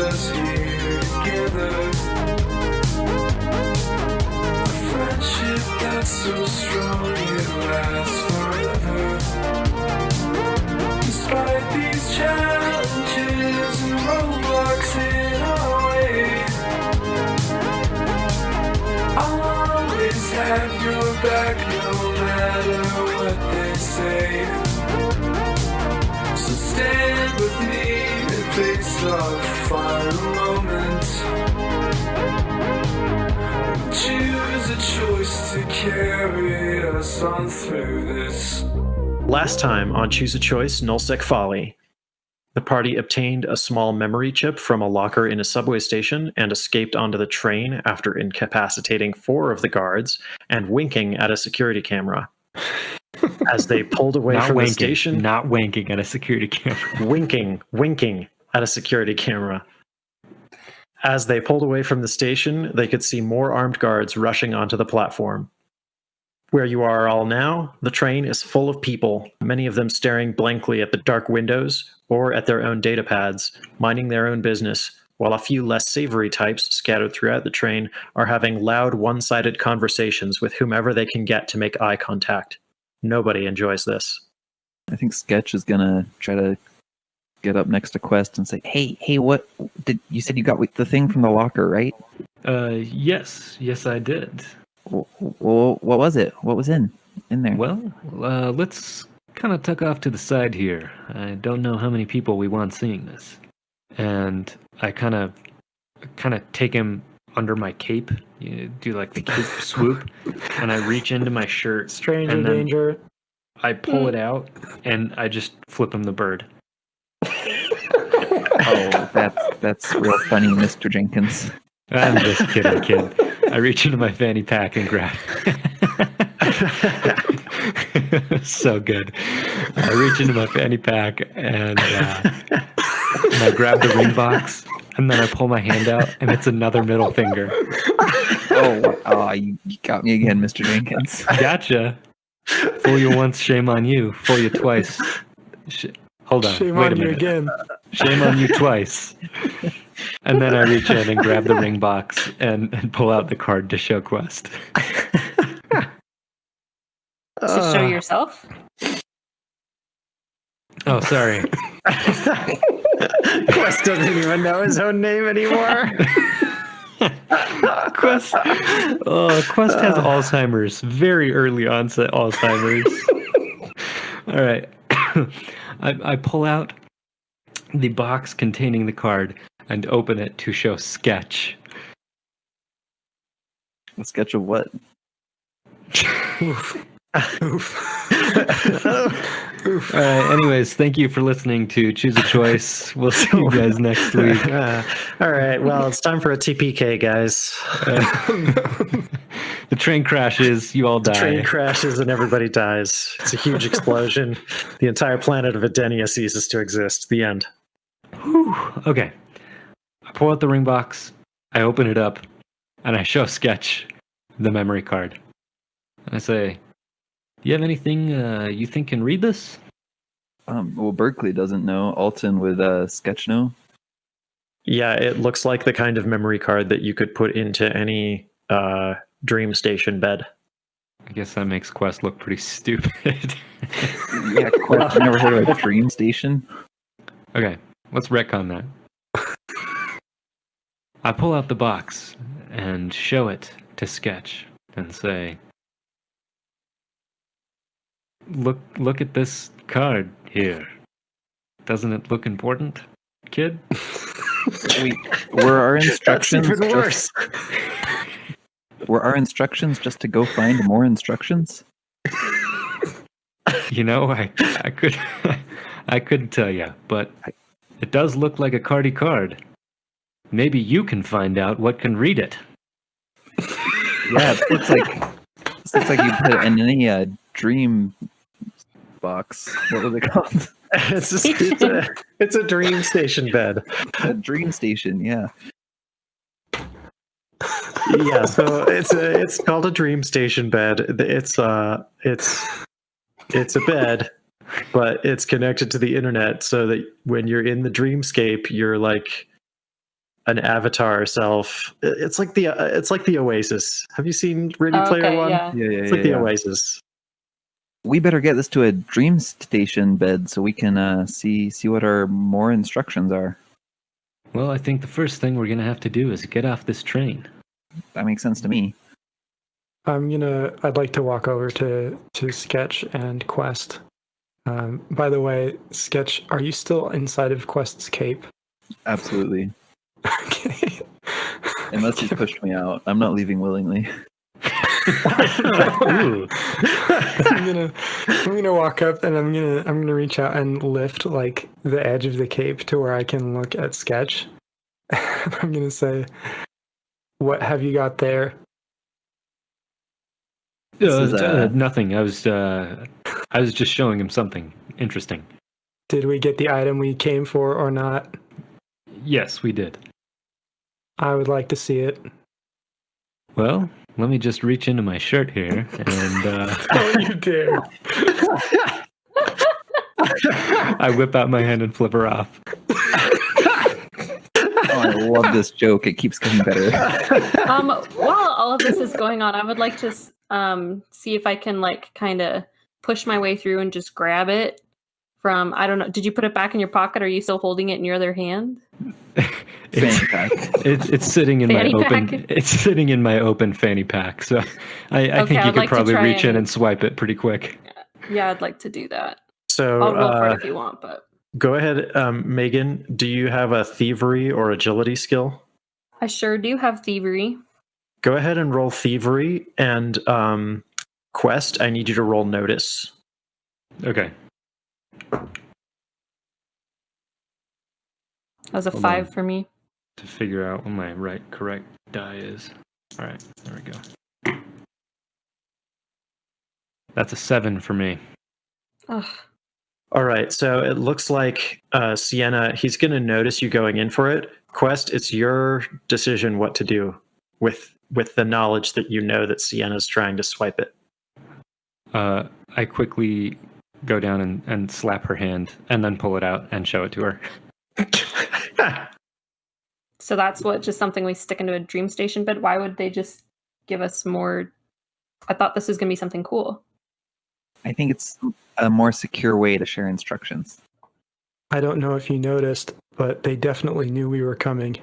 us here together. A friendship that's so strong it lasts forever. Despite these challenges and roadblocks in our way, I'll always have your back no matter what they say. So stand with me and face our final moment. Choose a choice to carry us on through this. Last time on Choose a Choice, Nullsec Folly, the party obtained a small memory chip from a locker in a subway station and escaped onto the train after incapacitating 4 of the guards and winking at a security camera. As they pulled away from the station... Not winking at a security camera. Winking at a security camera. As they pulled away from the station, they could see more armed guards rushing onto the platform. Where you are all now, the train is full of people, many of them staring blankly at the dark windows or at their own data pads, minding their own business, while a few less savory types scattered throughout the train are having loud, one-sided conversations with whomever they can get to make eye contact. Nobody enjoys this. I think Sketch is gonna try to get up next to Quest and say, "Hey, what did you said you got the thing from the locker, right? Yes, I did. Well, what was it? What was in there?" Well, let's kind of tuck off to the side here. I don't know how many people we want seeing this. And I kind of take him under my cape, do like the cape swoop, and I reach into my shirt. Stranger danger. I pull it out, and I just flip him the bird. Oh, that's real funny, Mr. Jenkins. I'm just kidding, kid. I reach into my fanny pack and grab. So good. I reach into my fanny pack and I grab the ring box, and then I pull my hand out, and it's another middle finger. Oh, you got me again, Mr. Jenkins. Gotcha. Fool you once, shame on you. Fool you twice. Hold on. Shame Wait on a you minute. again. Shame on you twice. And then I reach in and grab the ring box and pull out the card to show Quest. To show yourself? Oh, sorry. Quest doesn't even know his own name anymore. Quest has Alzheimer's. Very early onset Alzheimer's. All right. I pull out the box containing the card and open it to show Sketch. A sketch of what? Anyways, thank you for listening to Choose a Choice. We'll see you guys next week. All right. Well, it's time for a TPK, guys. The train crashes. You all die. The train crashes and everybody dies. It's a huge explosion. The entire planet of Edenia ceases to exist. The end. Whew. Okay. I pull out the ring box. I open it up, and I show Sketch the memory card. And I say, "Do you have anything you think can read this?" Well, Berkeley doesn't know. Alton with Sketch know. Yeah, it looks like the kind of memory card that you could put into any Dream Station bed. I guess that makes Quest look pretty stupid. Yeah, Quest. Never heard of a Dream Station? Okay, let's retcon that. I pull out the box and show it to Sketch and say, Look at this card here. Doesn't it look important, kid?" Wait, were our instructions That's even worse. Were our instructions just to go find more instructions? You know, I could I couldn't tell you, but it does look like a cardy card. Maybe you can find out what can read it. Yeah, it looks like you put it in any dream box. What was it called? It's a Dream Station bed. A Dream Station, yeah. Yeah, so it's called a Dream Station bed. It's a bed, but it's connected to the internet so that when you're in the dreamscape, you're like an avatar self. It's like the Oasis. Have you seen Ready Player Okay, One? yeah. It's like the Oasis. We better get this to a dream station bed so we can see what our more instructions are. Well, I think the first thing we're gonna have to do is get off this train. That makes sense to me. I'd like to walk over to Sketch and Quest. By the way, Sketch, are you still inside of Quest's cape? Absolutely. Okay. Unless he's pushed me out. I'm not leaving willingly. Ooh. I'm gonna walk up and I'm gonna reach out and lift like the edge of the cape to where I can look at Sketch. I'm gonna say, "What have you got there?" Nothing. I was just showing him something interesting. Did we get the item we came for or not? Yes, we did. I would like to see it. Well, let me just reach into my shirt here and Don't you dare! I whip out my hand and flip her off. Oh, I love this joke. It keeps getting better. While all of this is going on, I would like to see if I can like kind of push my way through and just grab it from, I don't know, did you put it back in your pocket? Or are you still holding it in your other hand? Fanny pack. It's sitting in Fanny my open. pack? It's sitting in my open fanny pack. So I think you I'd could like to probably try reach in and- and swipe it pretty quick. Yeah, I'd like to do that. So I'll roll for it if you want, but go ahead, Megan. Do you have a thievery or agility skill? I sure do have thievery. Go ahead and roll thievery, and Quest, I need you to roll notice. Okay. That was a Hold 5 on. for me. To figure out what my correct die is. All right, there we go. That's a 7 for me. Ugh. All right, so it looks like Sienna, he's going to notice you going in for it. Quest, it's your decision what to do with the knowledge that you know that Sienna's trying to swipe it. I quickly go down and slap her hand and then pull it out and show it to her. So that's just something we stick into a dream station bed? Why would they just give us more? I thought this was going to be something cool. I think it's a more secure way to share instructions. I don't know if you noticed, but they definitely knew we were coming.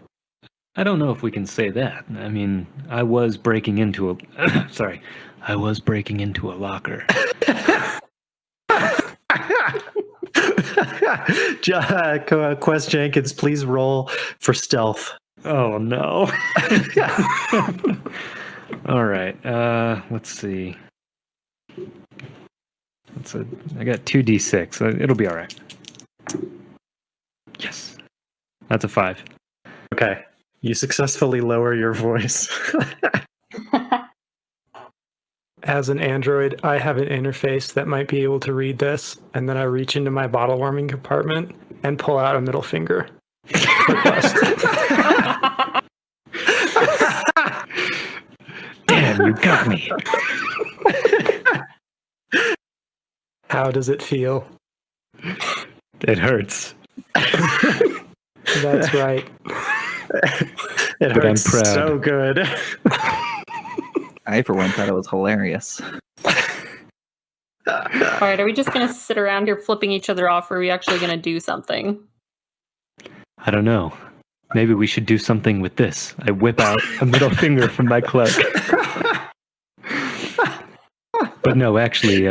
I don't know if we can say that. I mean, I was breaking into a locker. Quest Jenkins, please roll for stealth. Oh no. All right. Let's see. I got 2d6. So it'll be all right. Yes. That's a 5. Okay. You successfully lower your voice. As an android, I have an interface that might be able to read this, and then I reach into my bottle warming compartment and pull out a middle finger. Damn, you got me. How does it feel? It hurts. That's right. It But I'm hurts proud. so good. I, for one, thought it was hilarious. All right, are we just going to sit around here flipping each other off, or are we actually going to do something? I don't know. Maybe we should do something with this. I whip out a middle finger from my cloak. But no, actually,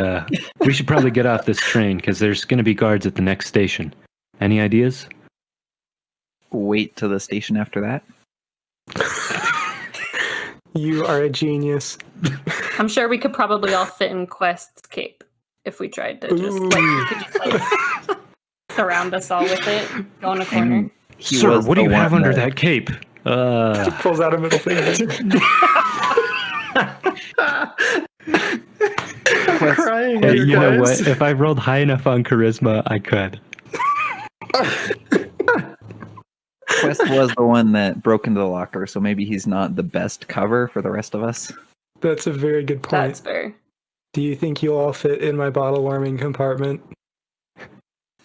we should probably get off this train because there's going to be guards at the next station. Any ideas? Wait till the station after that. You are a genius. I'm sure we could probably all fit in Quest's cape if we tried to just surround us all with it, go in a corner. He Sir, was what do the you have one under that cape? Pulls out a middle finger. Crying. Hey, here, you know guys. what? If I rolled high enough on charisma, I could. Quest was the one that broke into the locker, so maybe he's not the best cover for the rest of us. That's a very good point. That's fair. Do you think you'll all fit in my bottle warming compartment?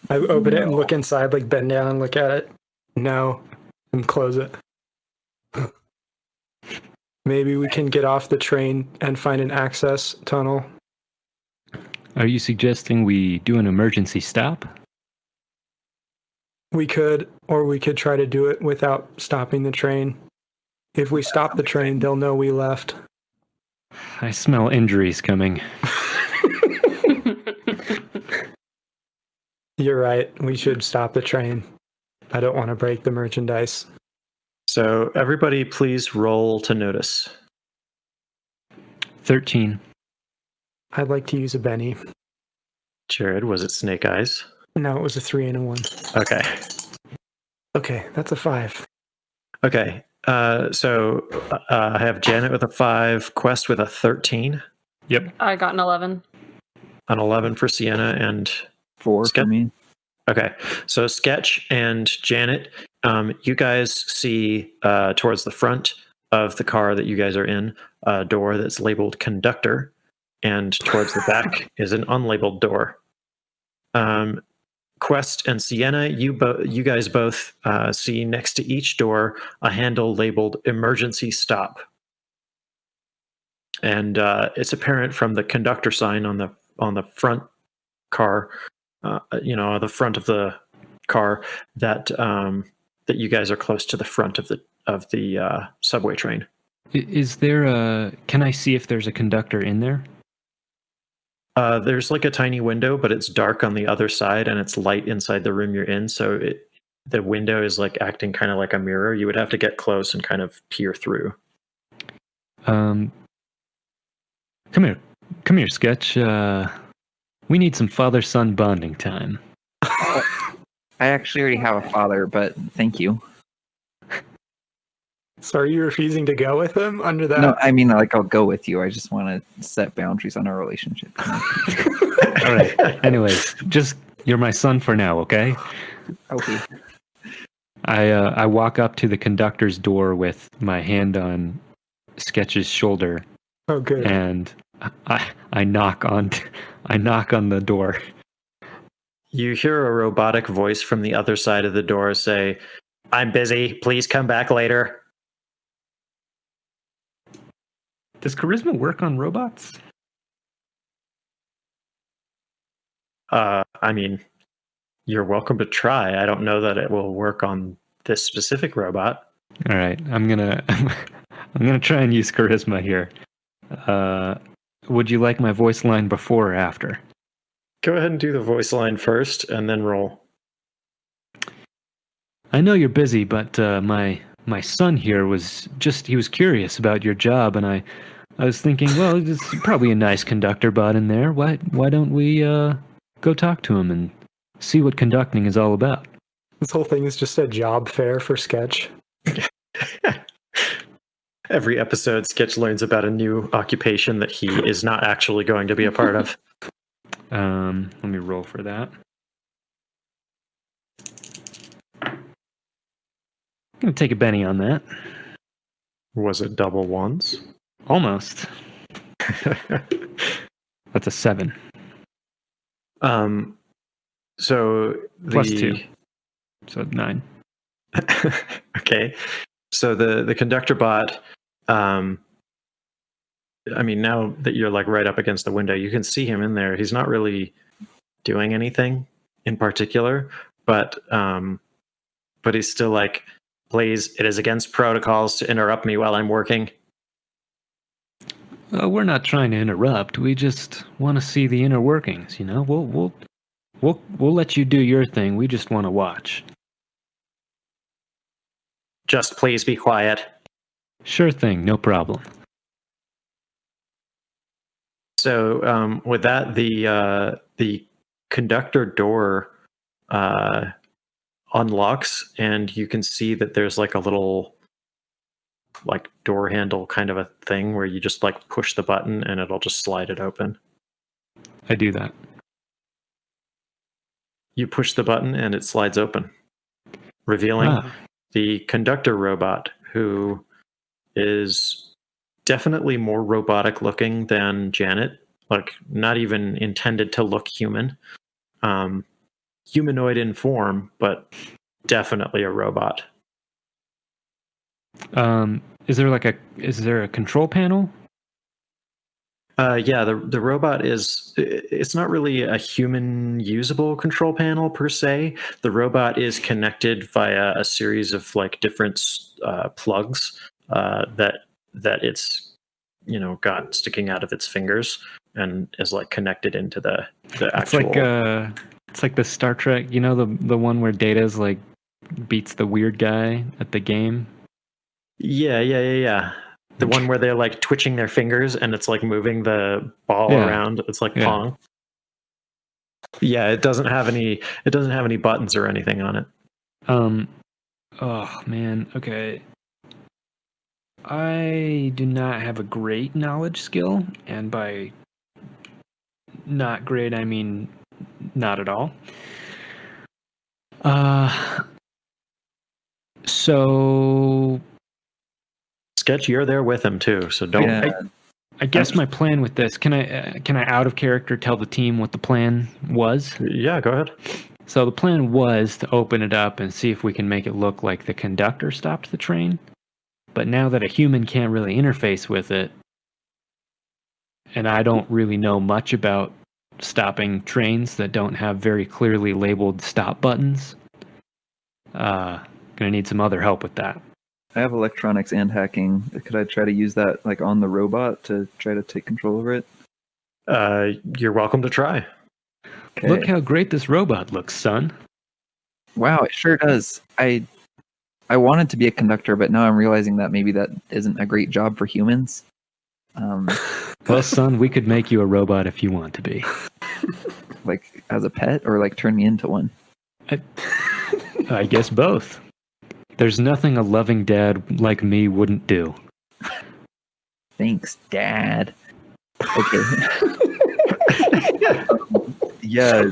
I open it and look inside, like bend down and look at it. No. And close it. Maybe we can get off the train and find an access tunnel. Are you suggesting we do an emergency stop? We could, or we could try to do it without stopping the train. If we stop the train, they'll know we left. I smell injuries coming. You're right. We should stop the train. I don't want to break the merchandise. So everybody please roll to notice. 13. I'd like to use a Benny. Jared, was it Snake Eyes? No, it was a 3 and a 1. Okay. Okay, that's a 5. Okay. So I have Janet with a 5, Quest with a 13, Yep. I got an 11. an 11 for Sienna, and 4 Skip? for me. okay. So Sketch and Janet, you guys see towards the front of the car that you guys are in a door that's labeled conductor, and towards the back is an unlabeled door. Quest and Sienna, you guys both see next to each door a handle labeled emergency stop. And it's apparent from the conductor sign on the front car, the front of the car, that that you guys are close to the front of the subway train. Is there a... Can I see if there's a conductor in there? There's like a tiny window, but it's dark on the other side, and it's light inside the room you're in. So the window is like acting kind of like a mirror. You would have to get close and kind of peer through. Come here, Sketch. We need some father-son bonding time. I actually already have a father, but thank you. So are you refusing to go with him under that? No, I mean, like, I'll go with you. I just want to set boundaries on our relationship. All right. Anyways, just you're my son for now, okay? Okay. I walk up to the conductor's door with my hand on Sketch's shoulder, Oh, good. and I knock on the door. You hear a robotic voice from the other side of the door say, "I'm busy. Please come back later." Does charisma work on robots? I mean, you're welcome to try. I don't know that it will work on this specific robot. All right, I'm gonna try and use charisma here. Would you like my voice line before or after? Go ahead and do the voice line first, and then roll. I know you're busy, but my son here was curious about your job, and I was thinking, well, there's probably a nice conductor bot in there. Why don't we go talk to him and see what conducting is all about? This whole thing is just a job fair for Sketch. Every episode, Sketch learns about a new occupation that he is not actually going to be a part of. Let me roll for that. I'm gonna take a Benny on that. Was it double ones? Almost. That's a 7. So Plus 2. So 9. Okay. So the conductor bot, I mean, now that you're like right up against the window, you can see him in there. He's not really doing anything in particular, but he's still like, "Please, it is against protocols to interrupt me while I'm working." We're not trying to interrupt. We just want to see the inner workings. You know, we'll let you do your thing. We just want to watch. Just please be quiet. Sure thing, no problem. So with that, the conductor door unlocks, and you can see that there's like a little like door handle kind of a thing where you just like push the button and it'll just slide it open. I do that. You push the button and it slides open, revealing the conductor robot, who is definitely more robotic looking than Janet, like not even intended to look human. Humanoid in form, but definitely a robot. Is there a control panel? Yeah, the robot it's not really a human usable control panel per se. The robot is connected via a series of like different plugs that it's got sticking out of its fingers and is like connected into the It's actual. like the Star Trek, the one where Data's like beats the weird guy at the game. Yeah. The one where they're like twitching their fingers and it's like moving the ball Yeah. around. It's like Yeah. Pong. Yeah, it doesn't have any buttons or anything on it. Oh man, okay. I do not have a great knowledge skill, and by not great I mean not at all. So Sketch, you're there with him too, so don't. Yeah. I guess my plan with this, can I out of character tell the team what the plan was? Yeah, go ahead. So the plan was to open it up and see if we can make it look like the conductor stopped the train. But now that a human can't really interface with it, and I don't really know much about stopping trains that don't have very clearly labeled stop buttons, gonna need some other help with that. I have electronics and hacking. Could I try to use that like on the robot to try to take control over it? You're welcome to try. Okay. Look how great this robot looks, son. Wow, it sure does. I wanted to be a conductor, but now I'm realizing that maybe that isn't a great job for humans. Well, son, we could make you a robot if you want to be. Like as a pet, or like turn me into one. I guess both. There's nothing a loving dad like me wouldn't do. Thanks, Dad. Okay. Yeah,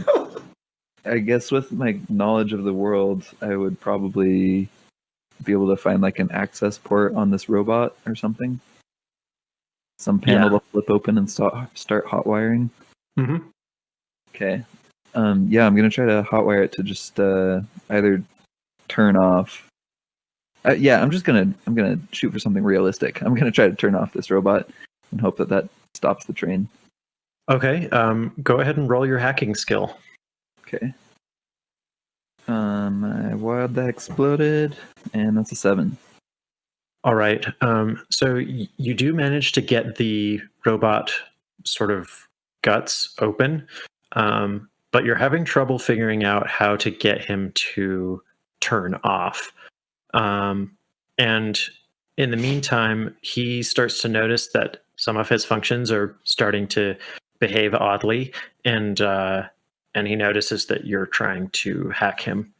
I guess with my knowledge of the world, I would probably be able to find like an access port on this robot or something. Some panel to flip open and start hot wiring. Mm-hmm. Okay. Yeah, I'm gonna try to hotwire it to just either turn off. Yeah, I'm gonna shoot for something realistic. I'm gonna try to turn off this robot and hope that stops the train. Okay. Go ahead and roll your hacking skill. Okay. My wild die exploded, and that's a 7. All right. So you do manage to get the robot sort of guts open, but you're having trouble figuring out how to get him to turn off. And in the meantime, he starts to notice that some of his functions are starting to behave oddly, and he notices that you're trying to hack him.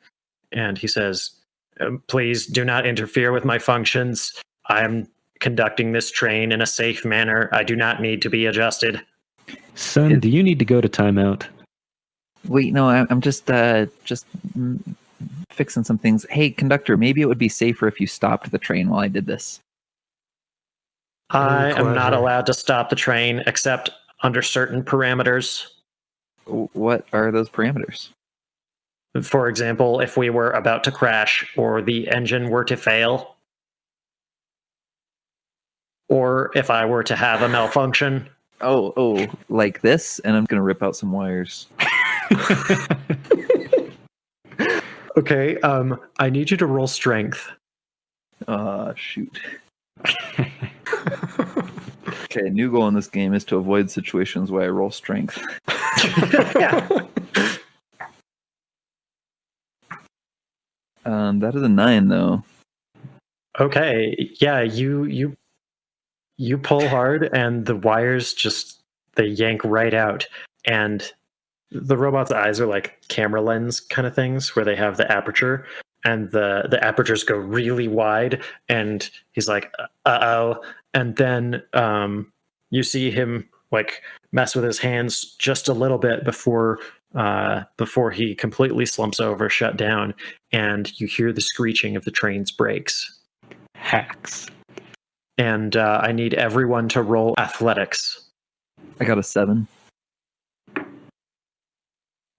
And he says, "Please do not interfere with my functions. I am conducting this train in a safe manner. I do not need to be adjusted." Son, do you need to go to timeout? Wait, no, I'm just fixing some things. Hey, conductor, maybe it would be safer if you stopped the train while I did this. I am not clever. allowed to stop the train except under certain parameters. What are those parameters? For example, if we were about to crash or the engine were to fail, or if I were to have a malfunction. Oh, like this? And I'm gonna rip out some wires. Okay, I need you to roll strength. Shoot. Okay, new goal in this game is to avoid situations where I roll strength. That is a 9 though. Okay, yeah, you pull hard and the wires they yank right out, and the robot's eyes are like camera lens kind of things where they have the aperture, and the apertures go really wide, and he's like, uh-oh. And then you see him like mess with his hands just a little bit before he completely slumps over, shut down, and you hear the screeching of the train's brakes. Hacks. And I need everyone to roll athletics. I got a 7.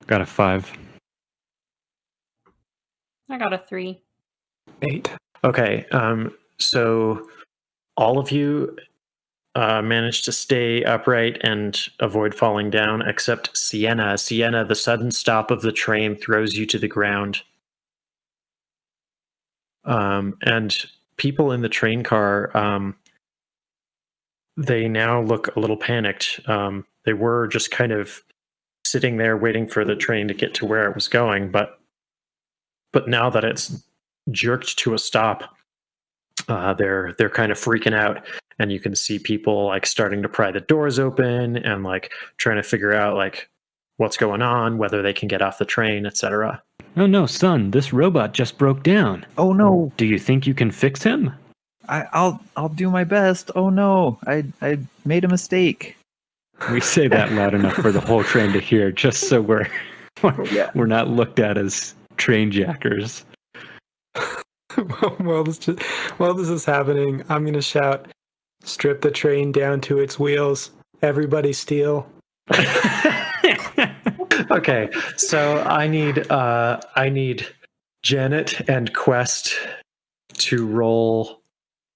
Got a 5. I got a 3. 8. Okay. So all of you manage to stay upright and avoid falling down, except Sienna. Sienna, the sudden stop of the train throws you to the ground. And people in the train car, they now look a little panicked. They were just kind of sitting there waiting for the train to get to where it was going, but now that it's jerked to a stop, they're kind of freaking out, and you can see people like starting to pry the doors open and like trying to figure out like what's going on, whether they can get off the train, etc. Oh no, son, this robot just broke down. Oh no, Do you think you can fix him? I'll do my best. Oh no, I made a mistake. We say that loud enough for the whole train to hear, just so we're Yeah. we're not looked at as train jackers. While this is happening, I'm gonna shout, "Strip the train down to its wheels! Everybody steal!" Okay, so I need Janet and Quest to roll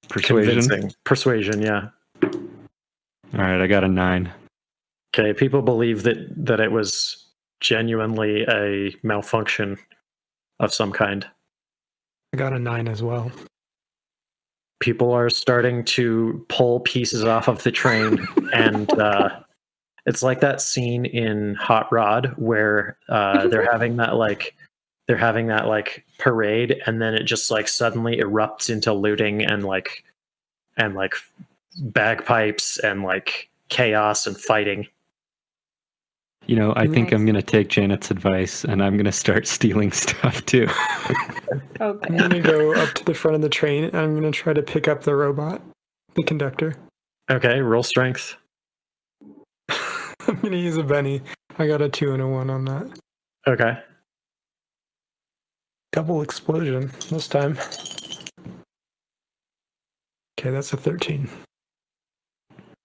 Persuasion. Persuasion, yeah. All right, I got a 9. Okay, people believe that it was genuinely a malfunction of some kind. I got a 9 as well. People are starting to pull pieces off of the train, and it's like that scene in Hot Rod where they're having that parade, and then it just like suddenly erupts into looting and bagpipes and like chaos and fighting. You know, I think Nice. I'm gonna take Janet's advice and I'm gonna start stealing stuff too. I'm Okay. gonna go up to the front of the train and I'm gonna try to pick up the robot, the conductor. Okay, roll strength. I'm gonna use a Benny. I got a 2 and a 1 on that. Okay. Double explosion this time. Okay, that's a 13.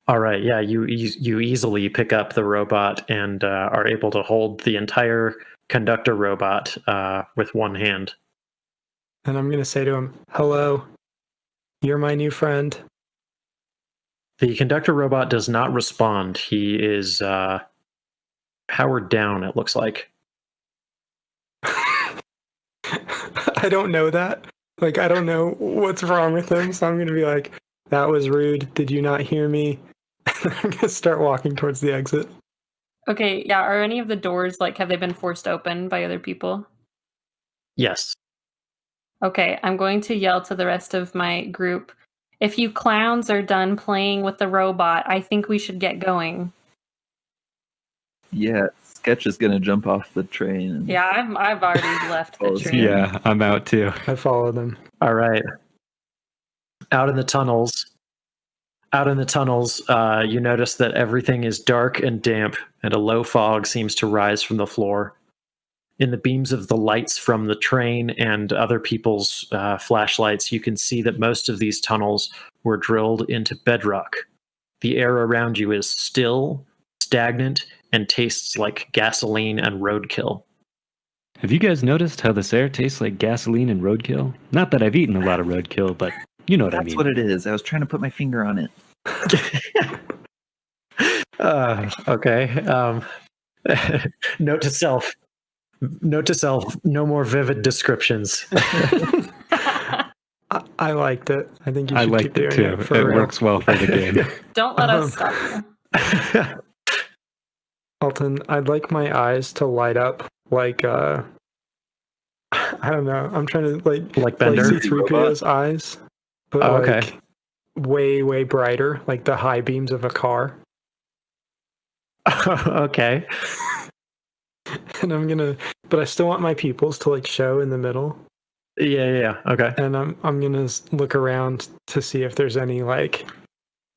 All right. Yeah, you easily pick up the robot and are able to hold the entire conductor robot with one hand. And I'm gonna say to him, "Hello, you're my new friend." The conductor robot does not respond. He is powered down, it looks like. I don't know that. Like, I don't know what's wrong with him, so I'm gonna be like, "That was rude. Did you not hear me?" I'm gonna start walking towards the exit. Okay, yeah, are any of the doors, like, have they been forced open by other people? Yes. Okay, I'm going to yell to the rest of my group, if you clowns are done playing with the robot, I think we should get going. Yeah, Sketch is gonna jump off the train. And Yeah, I've already left the Oh, train. Yeah, I'm out too. I follow them. All right. Out in the tunnels, you notice that everything is dark and damp, and a low fog seems to rise from the floor. In the beams of the lights from the train and other people's flashlights, you can see that most of these tunnels were drilled into bedrock. The air around you is still, stagnant, and tastes like gasoline and roadkill. Have you guys noticed how this air tastes like gasoline and roadkill? Not that I've eaten a lot of roadkill, but you know what I that's mean. what it is. I was trying to put my finger on it. Okay. Note to self. No more vivid descriptions. I liked it. I think you I should liked keep it doing too. it for It real. works well for the game. Don't let us stop you. Alton, I'd like my eyes to light up like I don't know. I'm trying to like Like Bender? C-3PO's eyes, but Oh, okay. like way brighter, like the high beams of a car. Okay. And but I still want my pupils to like show in the middle. Yeah. Okay. And I'm gonna look around to see if there's any like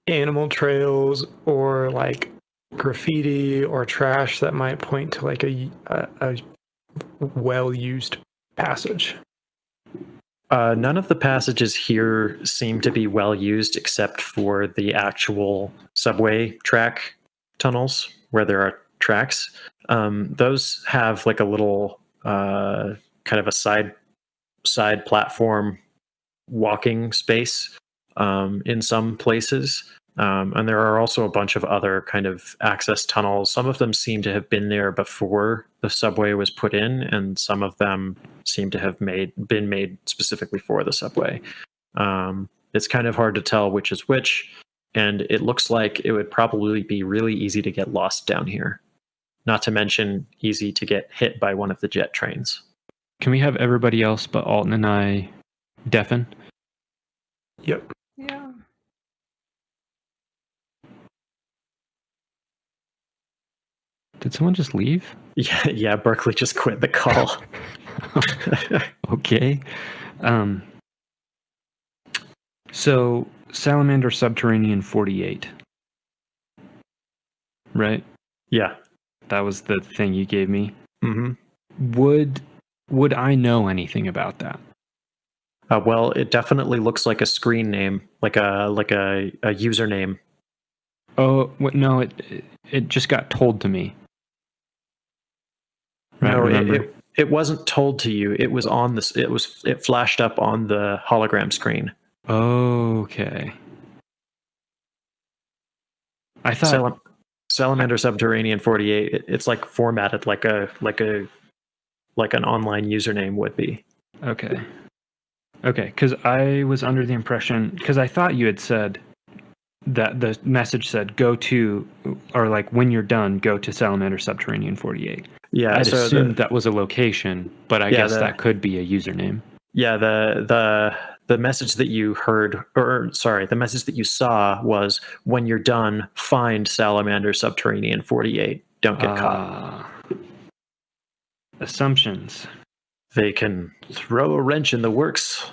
animal trails or like graffiti or trash that might point to like a well-used passage. None of the passages here seem to be well used except for the actual subway track tunnels where there are tracks. Those have like a little kind of a side platform walking space in some places. And there are also a bunch of other kind of access tunnels. Some of them seem to have been there before the subway was put in, and some of them seem to have been made specifically for the subway. It's kind of hard to tell which is which, and it looks like it would probably be really easy to get lost down here. Not to mention easy to get hit by one of the jet trains. Can we have everybody else but Alton and I deafen? Yep. Yeah. Did someone just leave? Yeah, Berkeley just quit the call. Okay. So Salamander Subterranean 48. Right? Yeah. That was the thing you gave me. Mm-hmm. Would I know anything about that? Well, it definitely looks like a screen name, like a username. Oh, no, it just got told to me. Right, No, remember? it wasn't told to you. It was on this. It flashed up on the hologram screen. Okay. I thought Salamander Subterranean 48. It's like formatted like an online username would be. Okay, because I was under the impression, because I thought you had said that the message said go to, or like when you're done, go to Salamander Subterranean 48. Yeah, I'd so assumed that was a location, but I guess that could be a username. Yeah, the message that you heard, or sorry, the message that you saw was when you're done, find Salamander Subterranean 48. Don't get caught. Assumptions. They can throw a wrench in the works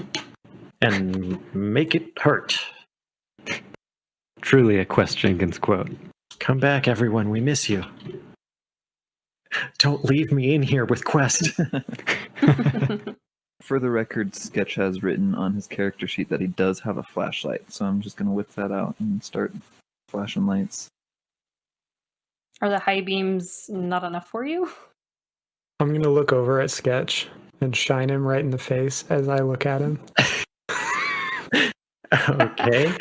and make it hurt. Truly a Quest Jenkins quote. Come back, everyone. We miss you. Don't leave me in here with Quest. For the record, Sketch has written on his character sheet that he does have a flashlight, so I'm just going to whip that out and start flashing lights. Are the high beams not enough for you? I'm going to look over at Sketch and shine him right in the face as I look at him. Okay.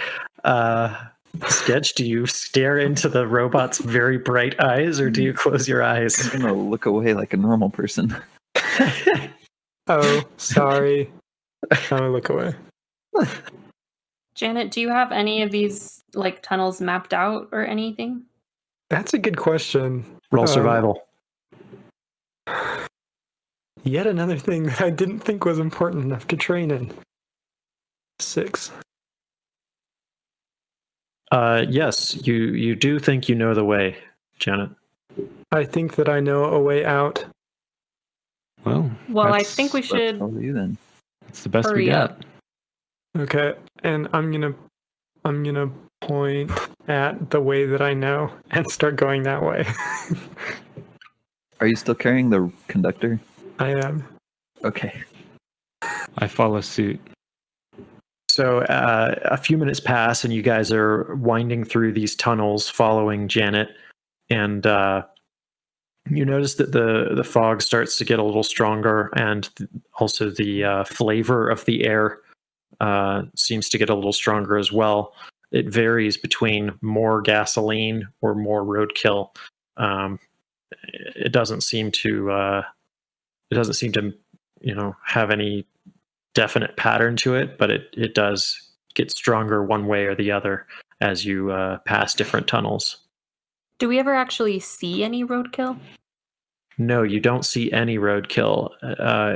Sketch, do you stare into the robot's very bright eyes, or do you close your eyes? I'm going to look away like a normal person. Oh, sorry. I'm going to look away. Janet, do you have any of these like tunnels mapped out or anything? That's a good question. Roll survival. Yet another thing that I didn't think was important enough to train in. 6. Yes, you do think you know the way, Janet. I think that I know a way out. Well, I think we should. That's all you then. It's the best we hurry got. up. Okay, and I'm gonna point at the way that I know and start going that way. Are you still carrying the conductor? I am. Okay. I follow suit. So a few minutes pass, and you guys are winding through these tunnels, following Janet, and you notice that the fog starts to get a little stronger, and also the flavor of the air seems to get a little stronger as well. It varies between more gasoline or more roadkill. It doesn't seem to have any definite pattern to it, but it does get stronger one way or the other as you pass different tunnels. Do we ever actually see any roadkill? No, you don't see any roadkill.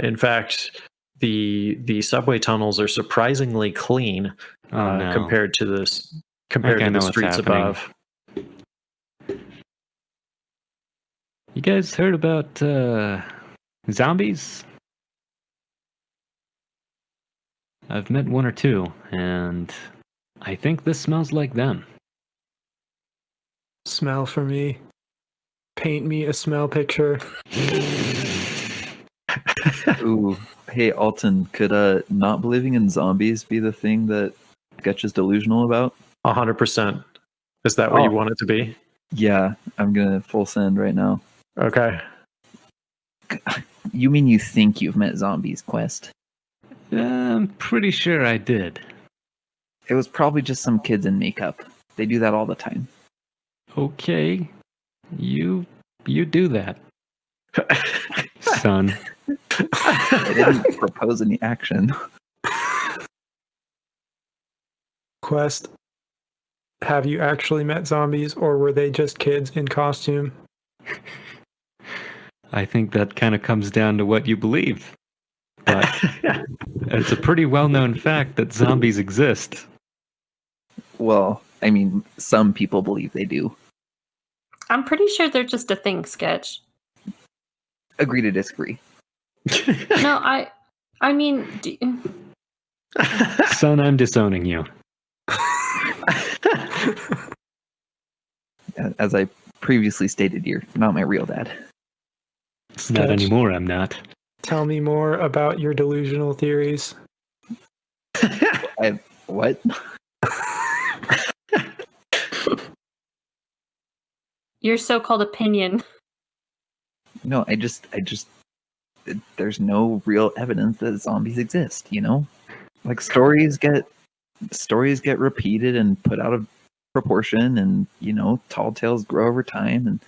In fact, the subway tunnels are surprisingly clean No. compared to the streets happening. above. You guys heard about zombies? I've met one or two, and I think this smells like them. Smell for me. Paint me a smell picture. Ooh. Hey, Alton, could not believing in zombies be the thing that Sketch is delusional about? 100%. Is that what you want it to be? Yeah, I'm gonna full send right now. Okay. You mean you think you've met zombies, Quest? I'm pretty sure I did. It was probably just some kids in makeup. They do that all the time. Okay, you do that, son. I didn't propose any action. Quest, have you actually met zombies, or were they just kids in costume? I think that kind of comes down to what you believe. But it's a pretty well-known fact that zombies exist. Well, I mean, some people believe they do. I'm pretty sure they're just a thing, Sketch. Agree to disagree. No, I mean, Son, I'm disowning you. As I previously stated, you're not my real dad. Not Sketch, anymore, I'm not. tell me more about your delusional theories. What? your so-called opinion. No, I just there's no real evidence that zombies exist, you know? Like stories get repeated and put out of proportion, and you know, tall tales grow over time, and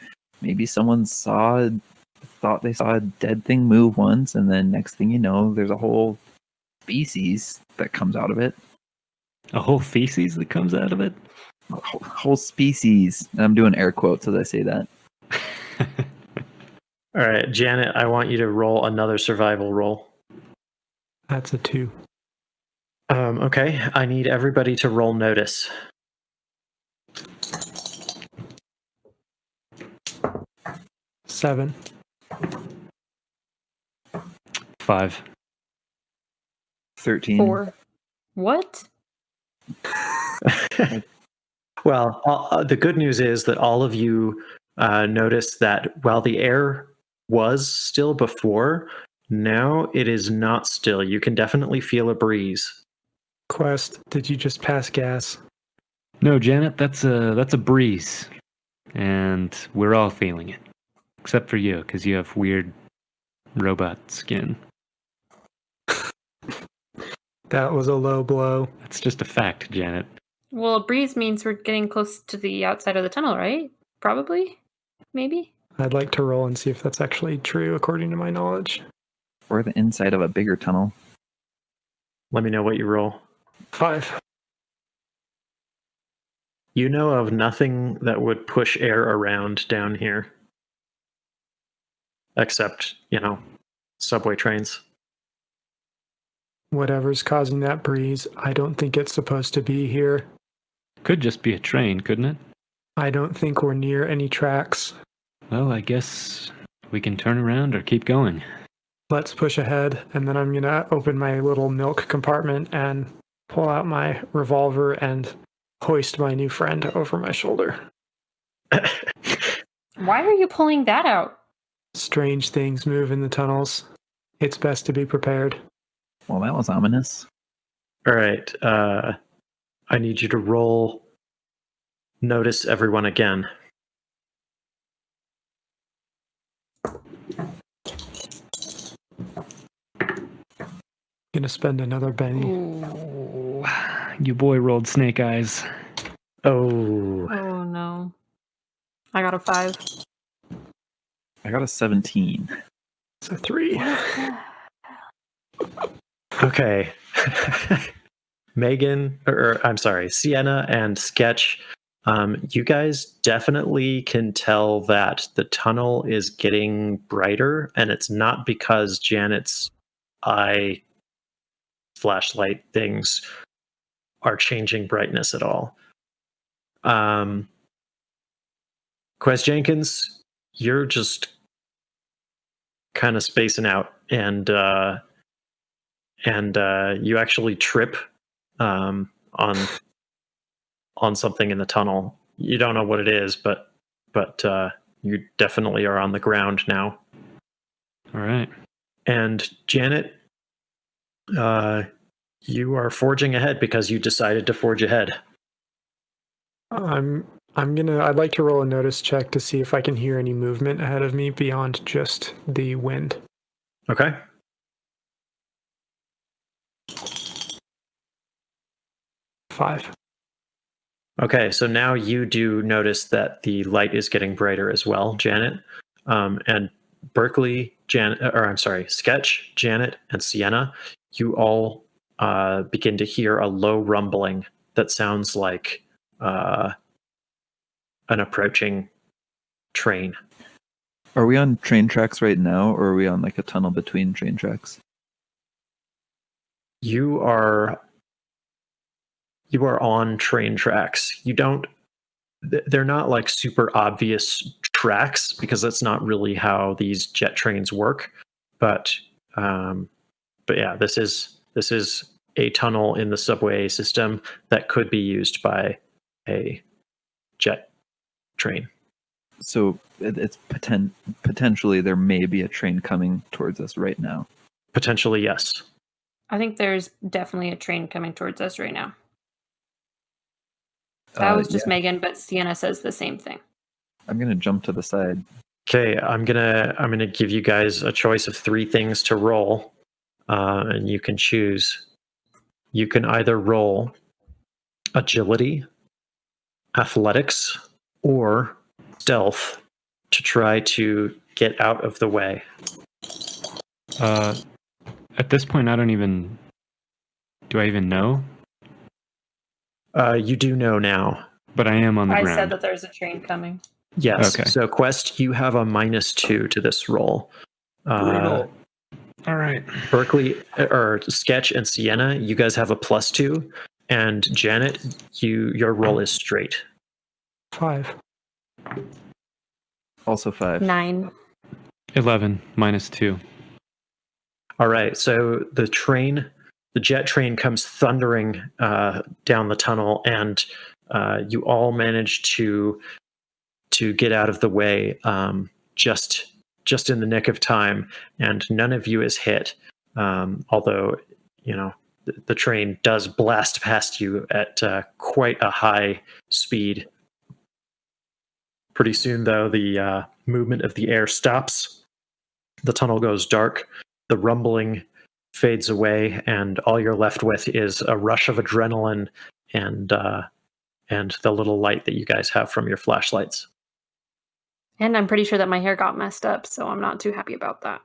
maybe someone thought they saw a dead thing move once, and then next thing you know, there's a whole species that comes out of it. A whole feces that comes out of it? A whole species. And I'm doing air quotes as I say that. All right, Janet, I want you to roll another survival roll. That's a 2. Okay, I need everybody to roll notice. Seven. 5. 13. 4. What? Well, the good news is that all of you notice that while the air was still before, now it is not still. You can definitely feel a breeze. Quest, did you just pass gas? No, Janet, that's a breeze. And we're all feeling it. Except for you, because you have weird robot skin. That was a low blow. That's just a fact, Janet. Well, a breeze means we're getting close to the outside of the tunnel, right? Probably? Maybe? I'd like to roll and see if that's actually true according to my knowledge. Or the inside of a bigger tunnel. Let me know what you roll. 5. You know of nothing that would push air around down here. Except, you know, subway trains. Whatever's causing that breeze, I don't think it's supposed to be here. Could just be a train, couldn't it? I don't think we're near any tracks. Well, I guess we can turn around or keep going. Let's push ahead, and then I'm gonna open my little milk compartment and pull out my revolver and hoist my new friend over my shoulder. Why are you pulling that out? Strange things move in the tunnels. It's best to be prepared. Well, that was ominous. All right. I need you to roll notice everyone again. Gonna spend another penny. Ooh, you boy rolled snake eyes. Oh. Oh no. I got a 5. I got a 17. It's a 3. Okay. Megan, or I'm sorry, Sienna and Sketch, you guys definitely can tell that the tunnel is getting brighter, and it's not because Janet's eye flashlight things are changing brightness at all. Quest Jenkins, you're just kind of spacing out, and you actually trip on something in the tunnel. You don't know what it is, but you definitely are on the ground now. All right. And Janet, you are forging ahead because you decided to forge ahead. I'd like to roll a notice check to see if I can hear any movement ahead of me beyond just the wind. Okay. 5. Okay, so now you do notice that the light is getting brighter as well, Janet. And Berkeley, Sketch, Janet, and Sienna, you all begin to hear a low rumbling that sounds like an approaching train. Are we on train tracks right now, or are we on like a tunnel between train tracks? You are on train tracks. They're not like super obvious tracks because that's not really how these jet trains work. But yeah, this is a tunnel in the subway system that could be used by a jet train. So it's potentially there may be a train coming towards us right now. Potentially, yes. I think there's definitely a train coming towards us right now. That was just Megan, but Sienna says the same thing. I'm gonna jump to the side. Okay, I'm gonna give you guys a choice of 3 things to roll, and you can choose. You can either roll agility, athletics, or stealth to try to get out of the way. At this point, do I even know? You do know now. But I am on the I ground. said that there's a train coming. Yes. Okay. So Quest, you have a -2 to this roll. Brutal. All right. Berkeley or Sketch and Sienna, you guys have a +2, and Janet, your roll is straight. 5. Also 5. 9. 11 -2. All right. So the jet train comes thundering down the tunnel, and you all manage to get out of the way just in the nick of time, and none of you is hit. Although, the train does blast past you at quite a high speed. Pretty soon, though, the movement of the air stops. The tunnel goes dark. The rumbling fades away, and all you're left with is a rush of adrenaline and the little light that you guys have from your flashlights. And I'm pretty sure that my hair got messed up, so I'm not too happy about that.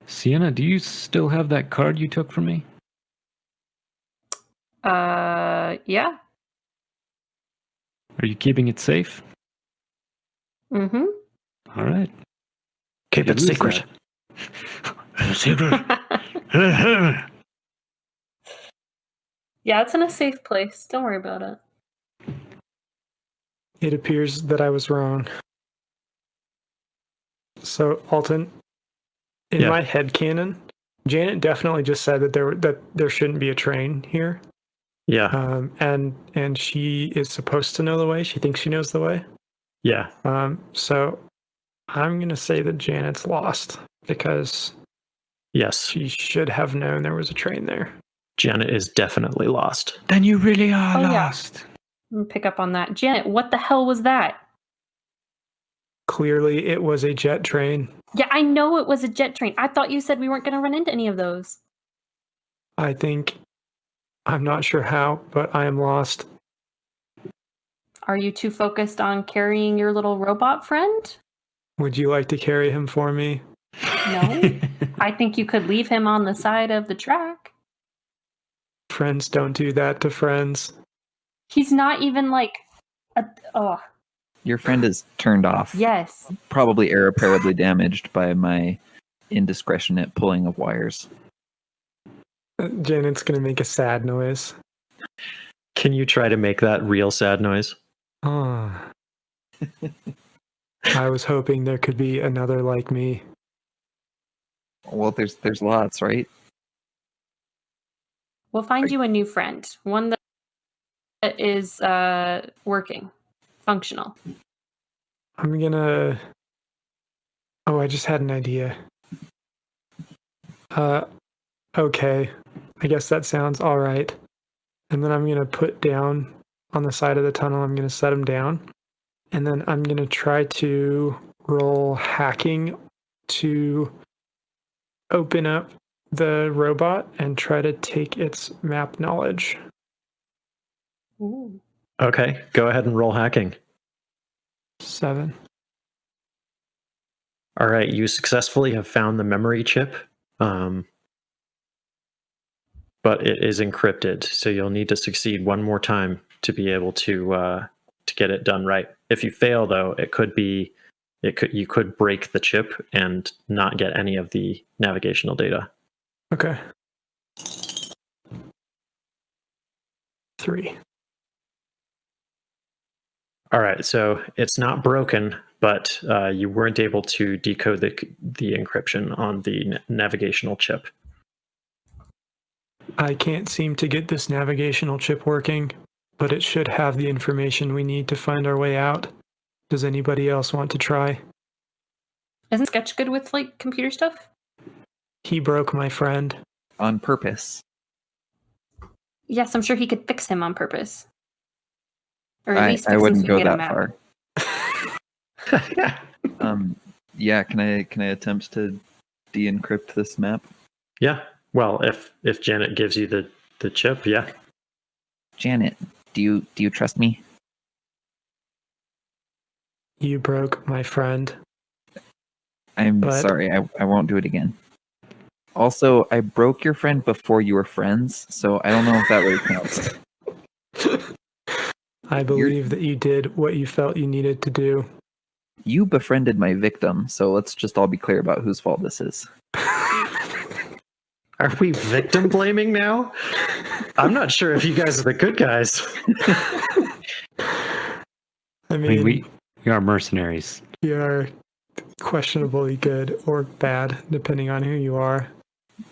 Sienna, do you still have that card you took from me? Yeah. Are you keeping it safe? Mm-hmm. All right. Keep it Lose secret. Secret. Yeah, it's in a safe place. Don't worry about it. It appears that I was wrong. So, Alton, in Yeah. my headcanon, Janet definitely just said that there shouldn't be a train here. Yeah. And she is supposed to know the way. She thinks she knows the way. Yeah. So I'm gonna say that Janet's lost because Yes. she should have known there was a train there. Janet is definitely lost. Then you really are Oh, yeah. lost. I'm gonna pick up on that. Janet, what the hell was that? Clearly, it was a jet train. Yeah, I know it was a jet train. I thought you said we weren't going to run into any of those. I'm not sure how, but I am lost. Are you too focused on carrying your little robot friend? Would you like to carry him for me? No. I think you could leave him on the side of the track. Friends don't do that to friends. He's not even like oh, Your friend is turned off. yes. Probably irreparably damaged by my indiscretionate pulling of wires. Janet's gonna make a sad noise. Can you try to make that real sad noise? Oh. I was hoping there could be another like me. Well, there's lots, right? We'll find you a new friend. One that is working, functional. I'm gonna. Oh, I just had an idea. Okay. I guess that sounds all right. And then I'm gonna put down on the side of the tunnel. I'm gonna set him down, and then I'm gonna try to roll hacking to open up the robot and try to take its map knowledge. Ooh. Okay, go ahead and roll hacking. 7. All right, you successfully have found the memory chip, but it is encrypted, so you'll need to succeed one more time to be able to get it done right. If you fail, though, you could break the chip and not get any of the navigational data. Okay. 3. All right, so it's not broken, but you weren't able to decode the encryption on the navigational chip. I can't seem to get this navigational chip working, but it should have the information we need to find our way out. Does anybody else want to try? Isn't Sketch good with like computer stuff? He broke my friend. On purpose. Yes, I'm sure he could fix him on purpose. Or at least I fix him so wouldn't we go can get a that map. far. Yeah, can I attempt to de-encrypt this map? Yeah. Well, if Janet gives you the chip, yeah. Janet, do you trust me? You broke my friend. I'm But- sorry, I won't do it again. Also, I broke your friend before you were friends, so I don't know if that really counts. I believe that you did what you felt you needed to do. You befriended my victim, so let's just all be clear about whose fault this is. Are we victim blaming now? I'm not sure if you guys are the good guys. I I mean, mean, we are mercenaries. we are questionably good or bad, depending on who you are.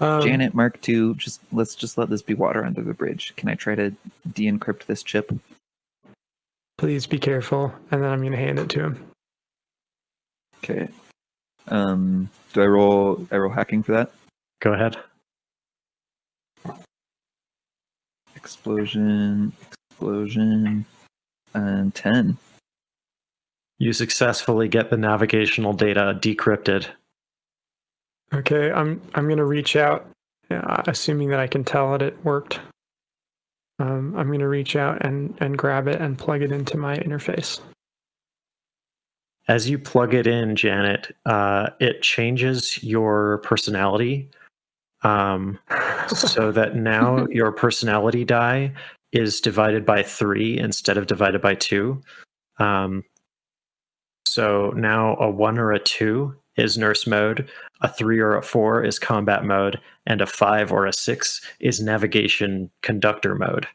Janet, Mark II, let's just let this be water under the bridge. Can I try to de-encrypt this chip? Please be careful, and then I'm going to hand it to him. Okay. Do I roll hacking for that? Go ahead. Explosion, and 10. You successfully get the navigational data decrypted. Okay, I'm going to reach out, assuming that I can tell that it worked. I'm going to reach out and grab it and plug it into my interface. As you plug it in, Janet, it changes your personality so that now your personality die is divided by 3 instead of divided by 2. So now a 1 or a 2 is nurse mode, a 3 or a 4 is combat mode, and a 5 or a 6 is navigation conductor mode.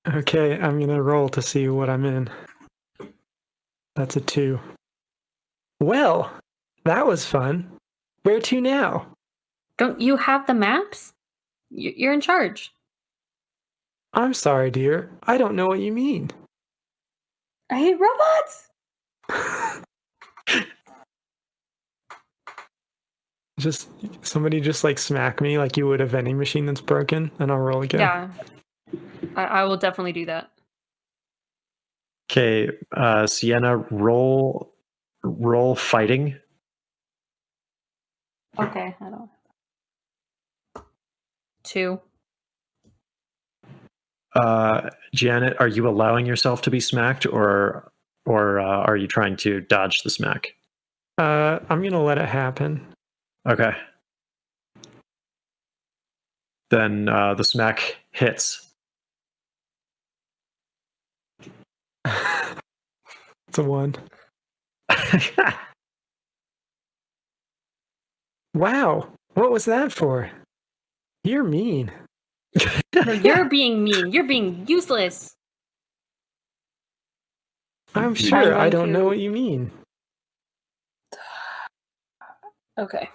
Okay, I'm going to roll to see what I'm in. That's a 2. Well, that was fun. Where to now? Don't you have the maps? You're in charge. I'm sorry, dear. I don't know what you mean. I hate robots. Just somebody just like smack me like you would a vending machine that's broken, and I'll roll again. Yeah. I will definitely do that. Okay, Sienna, roll fighting. Okay, I don't. 2. Janet, are you allowing yourself to be smacked, or are you trying to dodge the smack? I'm gonna let it happen. Okay. Then the smack hits. It's a 1. Wow, what was that for? You're mean. No, you're being mean. You're being useless. I'm sure I going don't know to- what you mean. Okay.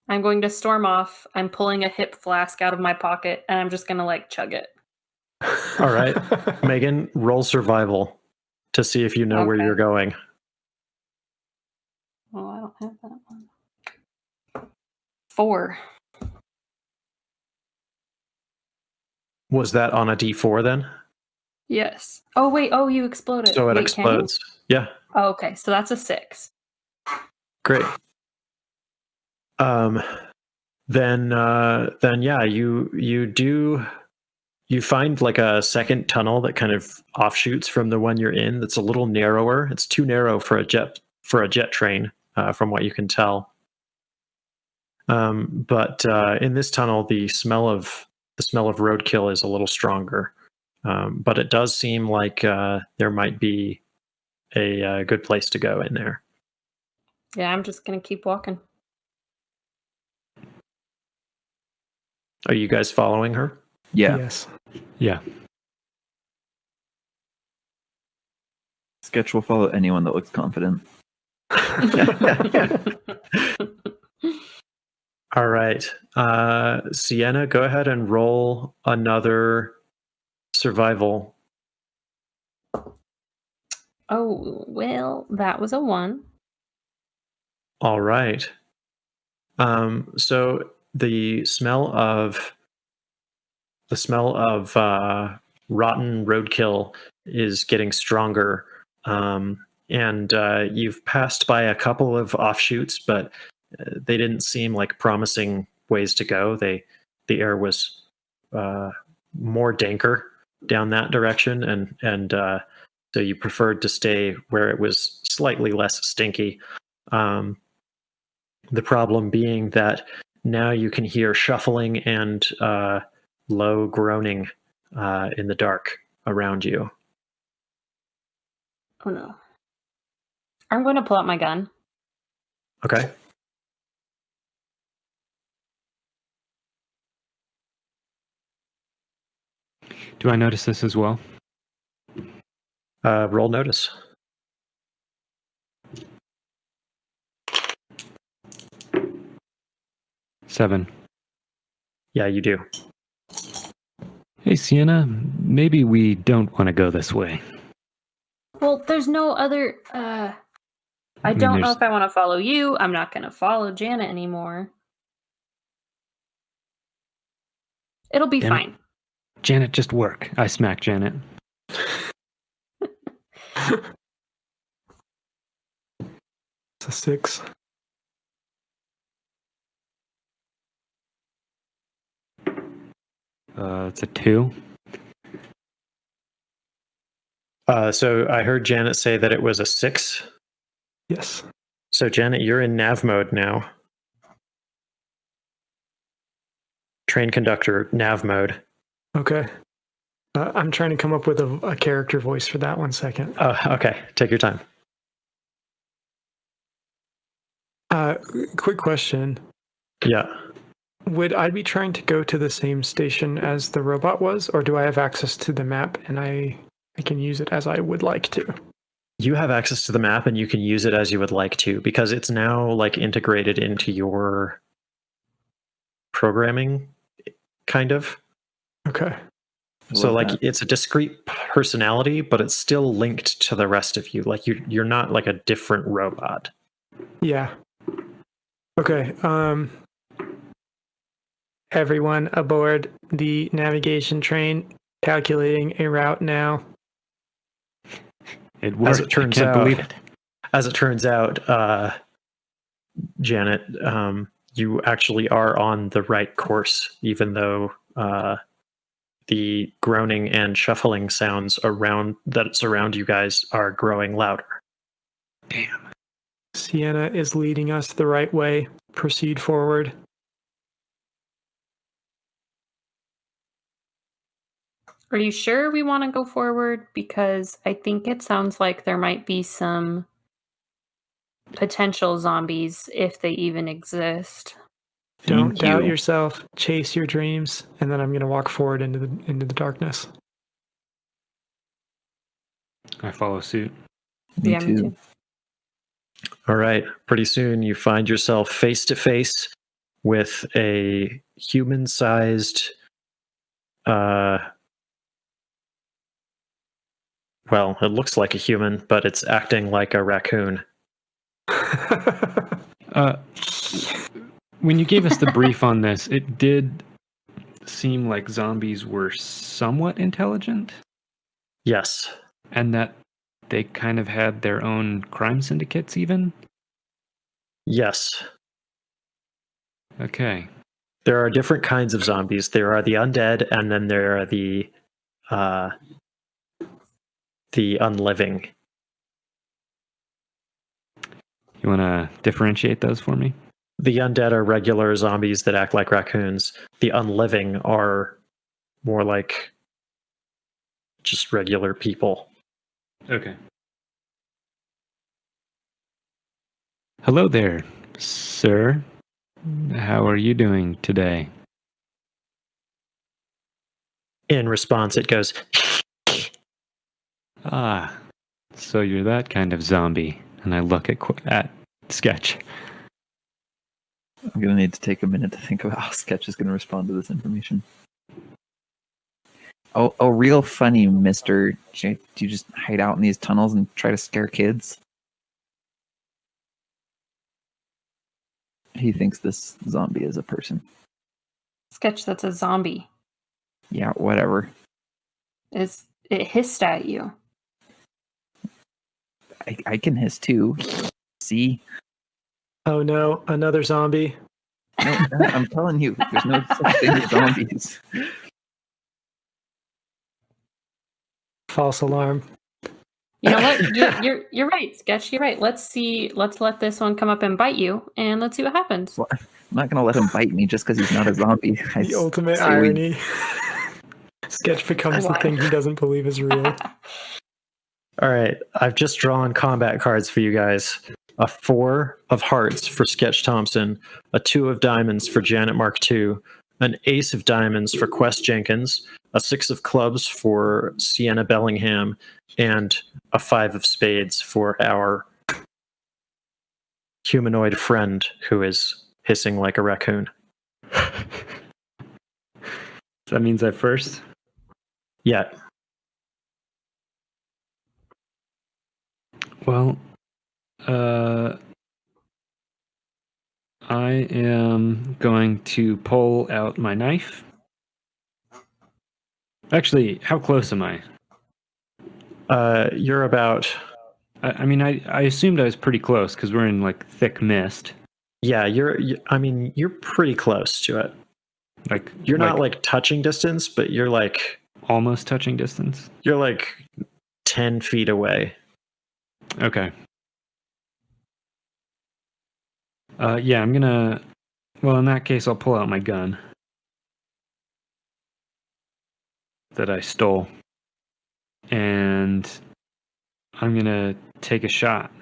I'm going to storm off. I'm pulling a hip flask out of my pocket, and I'm just gonna like chug it. All right. Megan, roll survival to see if you know where Okay. you're going. Oh, I don't have that one. 4. Was that on a D4 then? Yes. Oh wait. Oh, you exploded. So it Wait, can you? explodes. Yeah, Oh, okay. So that's a 6. great. Then yeah, you You find like a second tunnel that kind of offshoots from the one you're in. That's a little narrower. It's too narrow for a jet train, from what you can tell. But in this tunnel, the smell of roadkill is a little stronger. But it does seem like there might be a good place to go in there. Yeah, I'm just gonna keep walking. Are you guys following her? Yeah. Yes. Yeah. Sketch will follow anyone that looks confident. All right. Sienna, go ahead and roll another survival. Oh, well, that was a 1. All right. So the smell of rotten roadkill is getting stronger, and you've passed by a couple of offshoots, but they didn't seem like promising ways to go. The air was more danker down that direction, and so you preferred to stay where it was slightly less stinky. The problem being that now you can hear shuffling and low groaning in the dark around you. Oh no. I'm going to pull out my gun. Okay. Do I notice this as well? Roll notice. Seven. Yeah, you do. Hey, Sienna, maybe we don't want to go this way. Well, there's no other. I mean, don't know there's- if I want to follow you. I'm not going to follow Janet anymore. It'll be Janet? fine. Janet, just work. I smack Janet. It's a 6. It's a 2. So I heard Janet say that it was a 6. Yes. So Janet, you're in nav mode now. Train conductor, nav mode. Okay. I'm trying to come up with a character voice for that 1 second. Okay, take your time. Quick question. Yeah. Would I be trying to go to the same station as the robot was, or do I have access to the map and I can use it as I would like to? You have access to the map and you can use it as you would like to, because it's now like integrated into your programming, kind of. Okay. So love like that. it's a discrete personality, but it's still linked to the rest of you. Like you're not like a different robot. Yeah. Okay. Everyone aboard the navigation train, calculating a route now. It worked. As it turns I can't out, believe it. As it turns out, Janet, you actually are on the right course, even though the groaning and shuffling sounds that surround you guys are growing louder. Damn. Sienna is leading us the right way. Proceed forward. Are you sure we want to go forward? Because I think it sounds like there might be some potential zombies if they even exist. Don't Thank doubt you. yourself. Chase your dreams, and then I'm going to walk forward into the darkness. I follow suit. Me Yeah, me too. too. All right. Pretty soon you find yourself face to face with a human-sized, well, it looks like a human, but it's acting like a raccoon. When you gave us the brief on this, it did seem like zombies were somewhat intelligent Yes. and that they kind of had their own crime syndicates even. Yes. Okay. There are different kinds of zombies. There are the undead, and then there are the unliving. You want to differentiate those for me? The undead are regular zombies that act like raccoons. The unliving are more like just regular people. Okay. Hello there, sir. How are you doing today? In response, it goes, Ah, so you're that kind of zombie. And I look at Sketch. I'm gonna need to take a minute to think about how Sketch is gonna respond to this information. Oh, real funny, mister. Do you just hide out in these tunnels and try to scare kids? He thinks this zombie is a person. Sketch, that's a zombie. Yeah, whatever. It hissed at you. I can hiss too. See? Oh no, another zombie. No, I'm telling you, there's no such thing as zombies. False alarm. You know what? You're right, Sketch. You're right. Let's let this one come up and bite you, and let's see what happens. Well, I'm not gonna let him bite me just because he's not a zombie. The ultimate say we- irony. Sketch becomes the Why? thing he doesn't believe is real. all right, I've just drawn combat cards for you guys. A 4 of hearts for Sketch Thompson, a 2 of diamonds for Janet Mark II, an ace of diamonds for Quest Jenkins, a 6 of clubs for Sienna Bellingham, and a 5 of spades for our humanoid friend who is hissing like a raccoon. So that means I first? Yeah. Well, I am going to pull out my knife. Actually, how close am I? You're about, I mean, I assumed I was pretty close because we're in like thick mist. yeah, you're pretty close to it. Like You're not like touching distance, but you're like almost touching distance. 10 feet away. Okay. Yeah, I'm gonna. Well, in that case, I'll pull out my gun that I stole, and I'm gonna take a shot.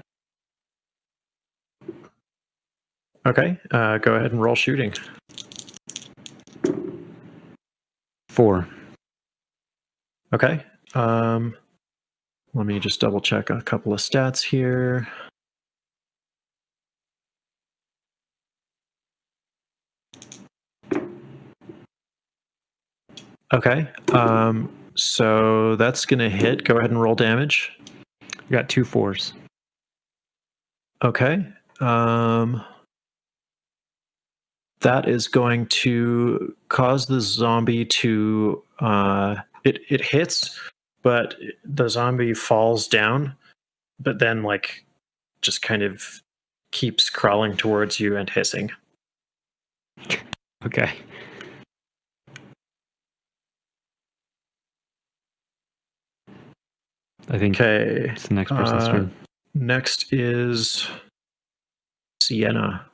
Okay, go ahead and roll shooting. 4. Okay. Let me just double check a couple of stats here. Okay. So that's gonna hit. Go ahead and roll damage. I got 2 4s. Okay. That is going to cause the zombie to it hits, but the zombie falls down, but then like just kind of keeps crawling towards you and hissing. Okay. I think Okay. it's the next person's turn. Next is Sienna.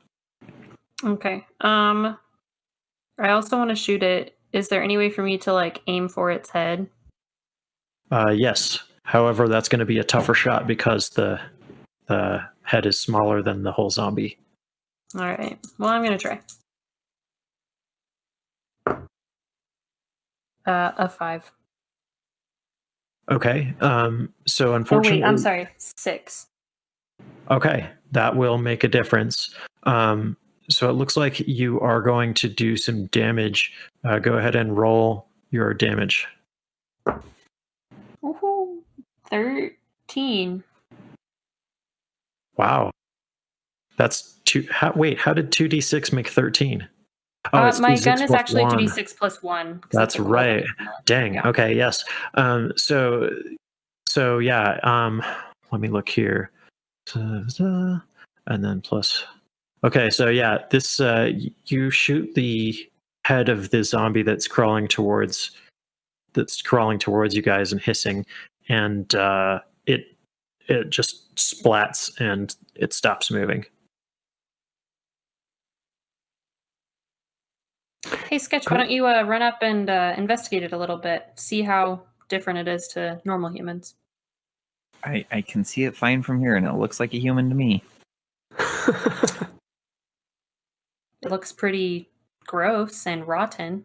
Okay. I also want to shoot it. Is there any way for me to like aim for its head? Yes. However, that's going to be a tougher shot because the head is smaller than the whole zombie. All right. Well, I'm gonna try. A 5. Okay. So Oh unfortunately, wait, I'm sorry. 6. okay, that will make a difference. So it looks like you are going to do some damage. Go ahead and roll your damage. Woohoo! 13. Wow. That's two. Wait, how did 2d6 make 13? Oh, it's My 2d6 gun is plus actually 1. 2d6 plus 1. 'cause That's it's a cool right. one. Dang. Yeah. Okay. Yes. So yeah. Let me look here. And then plus. Okay. So yeah, this you shoot the head of the zombie that's crawling towards you guys and hissing, and it just splats and it stops moving. Hey, Sketch, why don't you run up and investigate it a little bit, see how different it is to normal humans. I can see it fine from here, and it looks like a human to me. It looks pretty gross and rotten.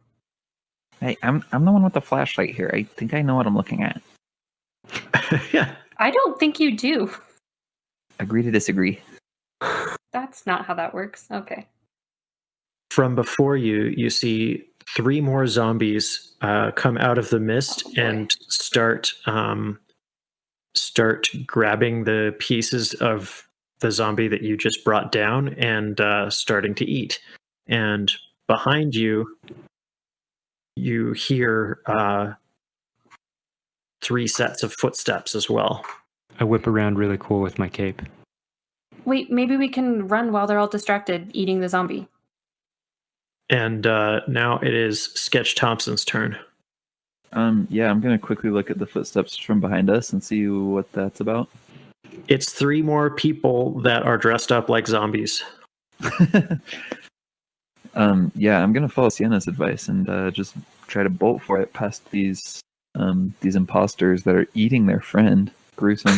Hey, I'm the one with the flashlight here. I think I know what I'm looking at. Yeah. I don't think you do. Agree to disagree. That's not how that works. Okay. From before you see 3 more zombies come out of the mist and start grabbing the pieces of the zombie that you just brought down and starting to eat. And behind you, you hear 3 sets of footsteps as well. I whip around really cool with my cape. Wait, maybe we can run while they're all distracted eating the zombie. And now it is Sketch Thompson's turn. Yeah, I'm gonna quickly look at the footsteps from behind us and see what that's about. It's 3 more people that are dressed up like zombies. Yeah, I'm gonna follow Sienna's advice and just try to bolt for it past these imposters that are eating their friend. Gruesome.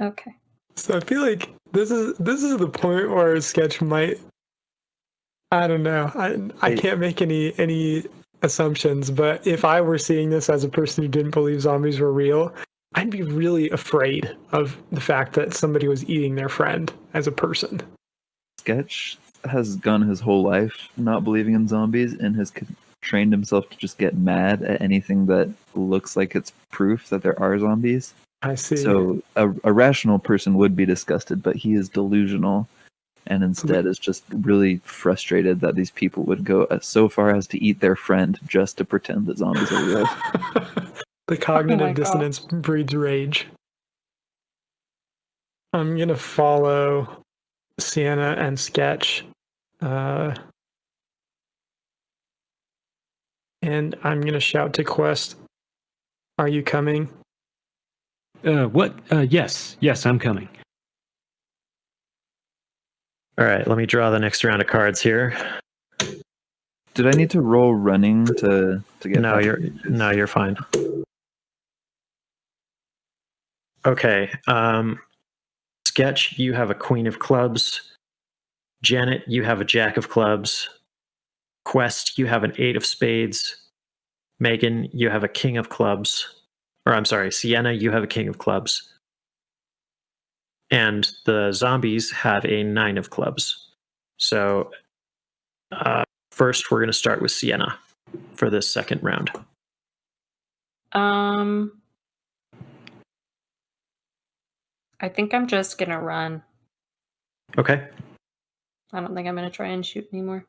Okay. So I feel like this is the point where Sketch might. I don't know. I can't make any assumptions, but if I were seeing this as a person who didn't believe zombies were real, I'd be really afraid of the fact that somebody was eating their friend as a person. Sketch has gone his whole life not believing in zombies and has trained himself to just get mad at anything that looks like it's proof that there are zombies. I see. So a rational person would be disgusted, but he is delusional and instead is just really frustrated that these people would go so far as to eat their friend just to pretend that zombies are real. The cognitive dissonance breeds rage. I'm going to follow Sienna and Sketch. And I'm going to shout to Quest, "Are you coming?" What? Yes, I'm coming. All right, let me draw the next round of cards here. Did I need to roll running to get? No, you're fine. Okay. Sketch, you have a queen of clubs. Janet, you have a jack of clubs. Quest, you have an 8 of spades. Megan, you have a king of clubs. Or I'm sorry, Sienna, you have a king of clubs. And the zombies have a 9 of clubs. So first, we're going to start with Sienna for this second round. I think I'm just gonna run. Okay. I don't think I'm gonna try and shoot anymore.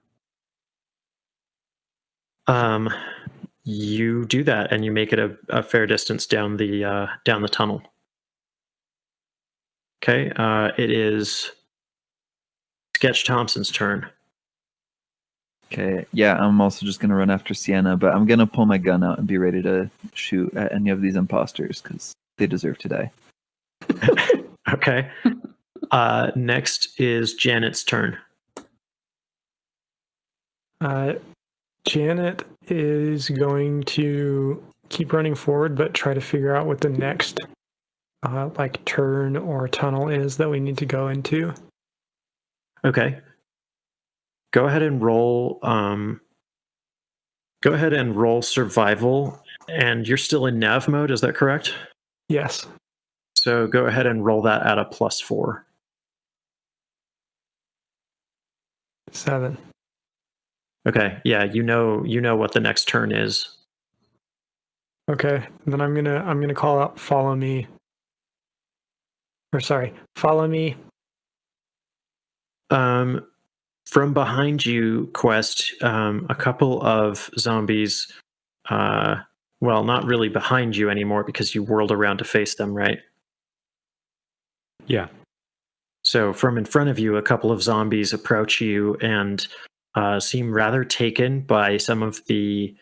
You do that, and you make it a fair distance down the tunnel. Okay. It is Sketch Thompson's turn. Okay, yeah, I'm also just gonna run after Sienna, but I'm gonna pull my gun out and be ready to shoot at any of these imposters because they deserve to die. Okay. Next is Janet's turn. Janet is going to keep running forward, but try to figure out what the next turn or tunnel is that we need to go into. Okay. Go ahead and roll. Go ahead and roll survival, and you're still in nav mode. Is that correct? Yes. So go ahead and roll that at a +4. 7. Okay. Yeah, you know what the next turn is. Okay. Then I'm gonna call out follow me. Follow me. From behind you, Quest, a couple of zombies, well, not really behind you anymore because you whirled around to face them, right? Yeah. So from in front of you, a couple of zombies approach you and seem rather taken by some of the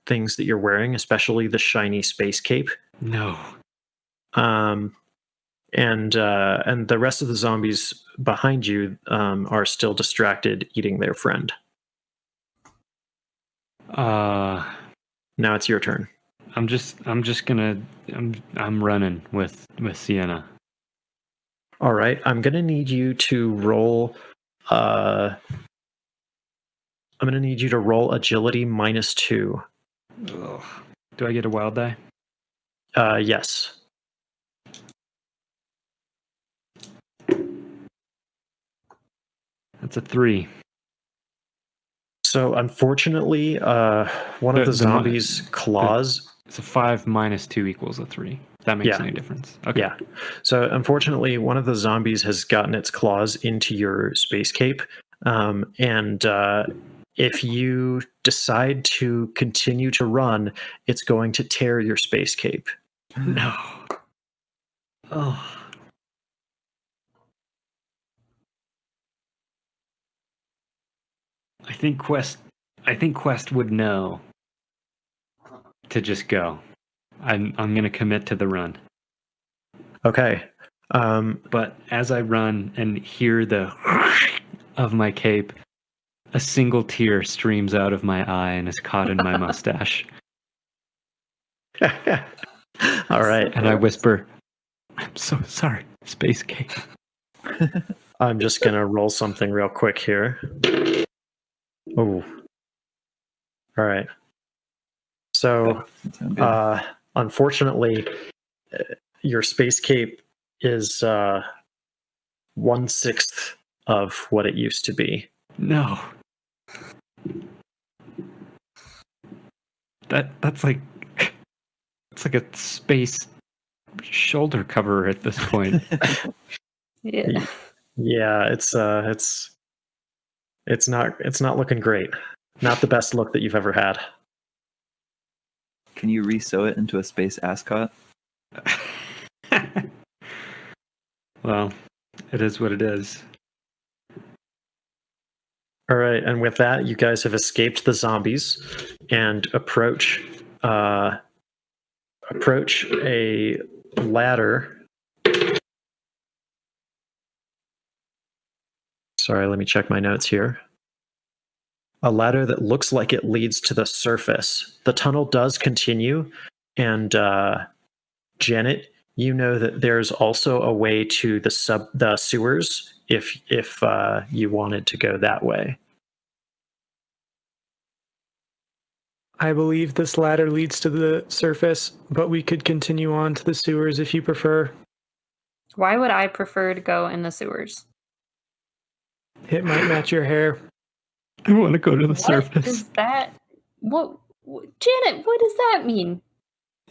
things that you're wearing, especially the shiny space cape. No. And the rest of the zombies behind you are still distracted eating their friend. Now it's your turn. I'm running with Sienna. All right, I'm gonna need you to roll. I'm gonna need you to roll agility -2. Ugh. Do I get a wild die? Yes. That's a 3. So unfortunately, one of the zombies' claws. It's a 5 minus 2 equals a 3. If that makes any difference. Okay. Yeah. So unfortunately, one of the zombies has gotten its claws into your space cape, and if you decide to continue to run, it's going to tear your space cape. No. Oh. I think Quest would know to just go. I'm gonna commit to the run. Okay. But as I run and hear the of my cape, a single tear streams out of my eye and is caught in my mustache. All right. And I whisper, "I'm so sorry, Space Cape." I'm just gonna roll something real quick here. Oh. All right. So, unfortunately, your space cape is 1/6 of what it used to be. No. That's like it's like a space shoulder cover at this point. Yeah. Yeah, it's not looking great. Not the best look that you've ever had. Can you re-sew it into a space ascot? Well, it is what it is. All right, and with that, you guys have escaped the zombies and approach a ladder. Sorry, let me check my notes here. A ladder that looks like it leads to the surface. The tunnel does continue, and Janet, you know that there's also a way to the sewers if you wanted to go that way. I believe this ladder leads to the surface, but we could continue on to the sewers if you prefer. Why would I prefer to go in the sewers? It might match your hair. I want to go to the What surface. is that? What, Janet, what does that mean?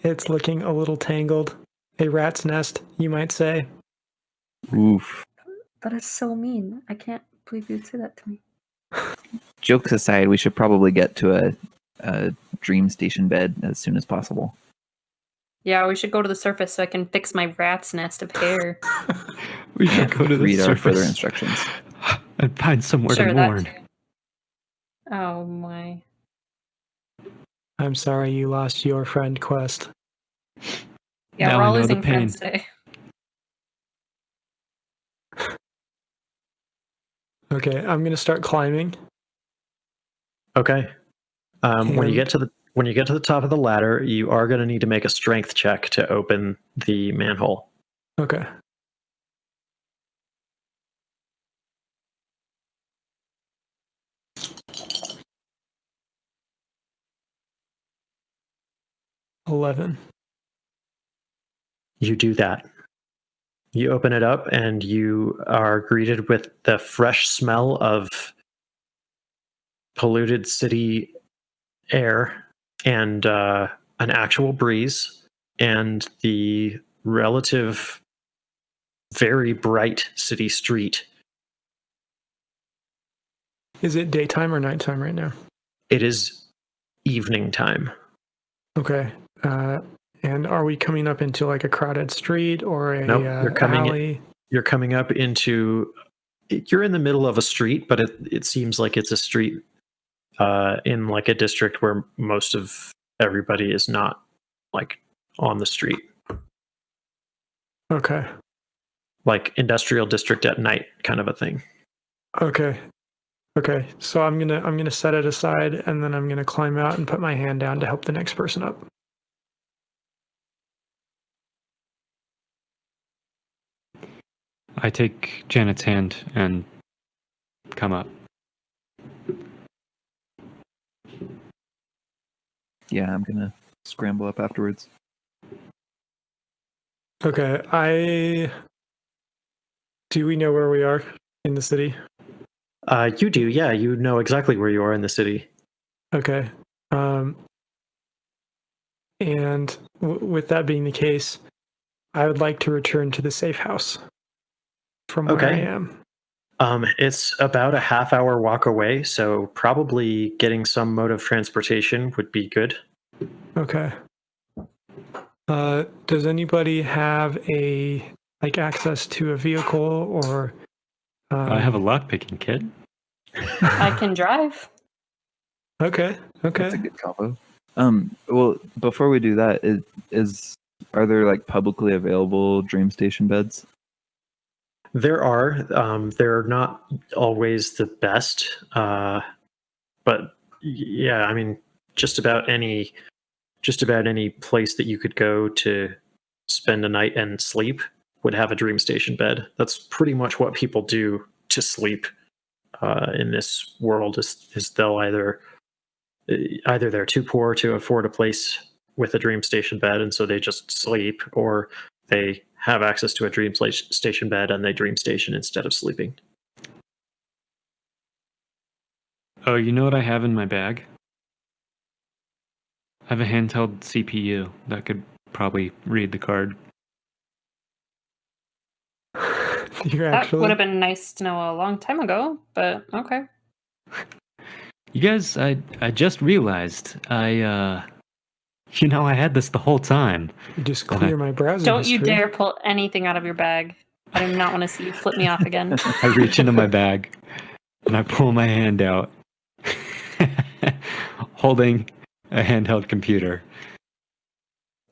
It's looking a little tangled. A rat's nest, you might say. Oof. That is so mean. I can't believe you'd say that to me. Jokes aside, we should probably get to a dream station bed as soon as possible. Yeah, we should go to the surface so I can fix my rat's nest of hair. We should go to the Read our further surface instructions. and find somewhere to that mourn. too. Oh my. I'm sorry you lost your friend Quest. Yeah, Now we're I all know the losing friends today. Okay, I'm gonna start climbing. Okay. When you And- get to the top of the ladder, you are going to need to make a strength check to open the manhole. Okay. $11. You do that. You open it up and you are greeted with the fresh smell of polluted city air and an actual breeze and the relative very bright city street. Is it daytime or nighttime right now? It is evening time. Okay. And are we coming up into like a crowded street or a Nope, you're coming alley? You're coming up into You're in the middle of a street, but it seems like it's a street in like a district where most of everybody is not like on the street, Okay. like industrial district at night kind of a thing. Okay. Okay. So I'm gonna set it aside, and then I'm gonna climb out and put my hand down to help the next person up. I take Janet's hand and come up. Yeah, I'm gonna scramble up afterwards. Okay. Do we know where we are in the city? You do, yeah. You know exactly where you are in the city. Okay. And with that being the case, I would like to return to the safe house from where I Okay. am. It's about a half-hour walk away, so probably getting some mode of transportation would be good. Okay. Does anybody have access to a vehicle or? I have a lockpicking kit. I can drive. Okay. That's a good combo. Well, before we do that, are there like publicly available dream station beds? There are. They're not always the best, but yeah, I mean, just about any place that you could go to spend a night and sleep would have a dream station bed. That's pretty much what people do to sleep in this world. Is they'll either they're too poor to afford a place with a dream station bed, and so they just sleep, or they have access to a dream station bed and they dream station instead of sleeping. Oh, you know what I have in my bag? I have a handheld CPU that could probably read the card. That would have been nice to know a long time ago, but okay. You guys, I just realized I had this the whole time. You just clear my browser Don't you history. dare pull anything out of your bag. I do not want to see you flip me off again. I reach into my bag and I pull my hand out, holding a handheld computer.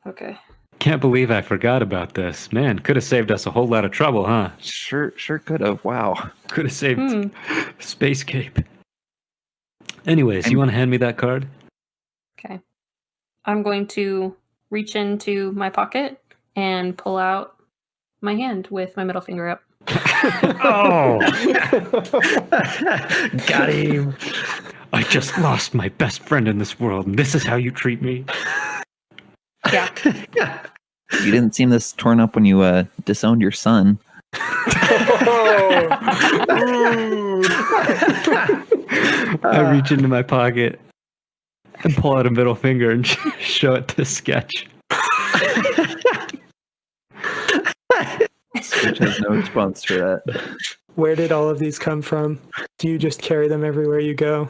Okay. Can't believe I forgot about this. Man, could have saved us a whole lot of trouble, huh? Sure could have. Wow. Could have saved Space Cape. Anyways, you want to hand me that card? Okay. I'm going to reach into my pocket and pull out my hand with my middle finger up. Oh, got him. I just lost my best friend in this world, and this is how you treat me? Yeah. You didn't seem this torn up when you disowned your son. I reach into my pocket and pull out a middle finger and show it to Sketch. Sketch has no response for that. Where did all of these come from? Do you just carry them everywhere you go?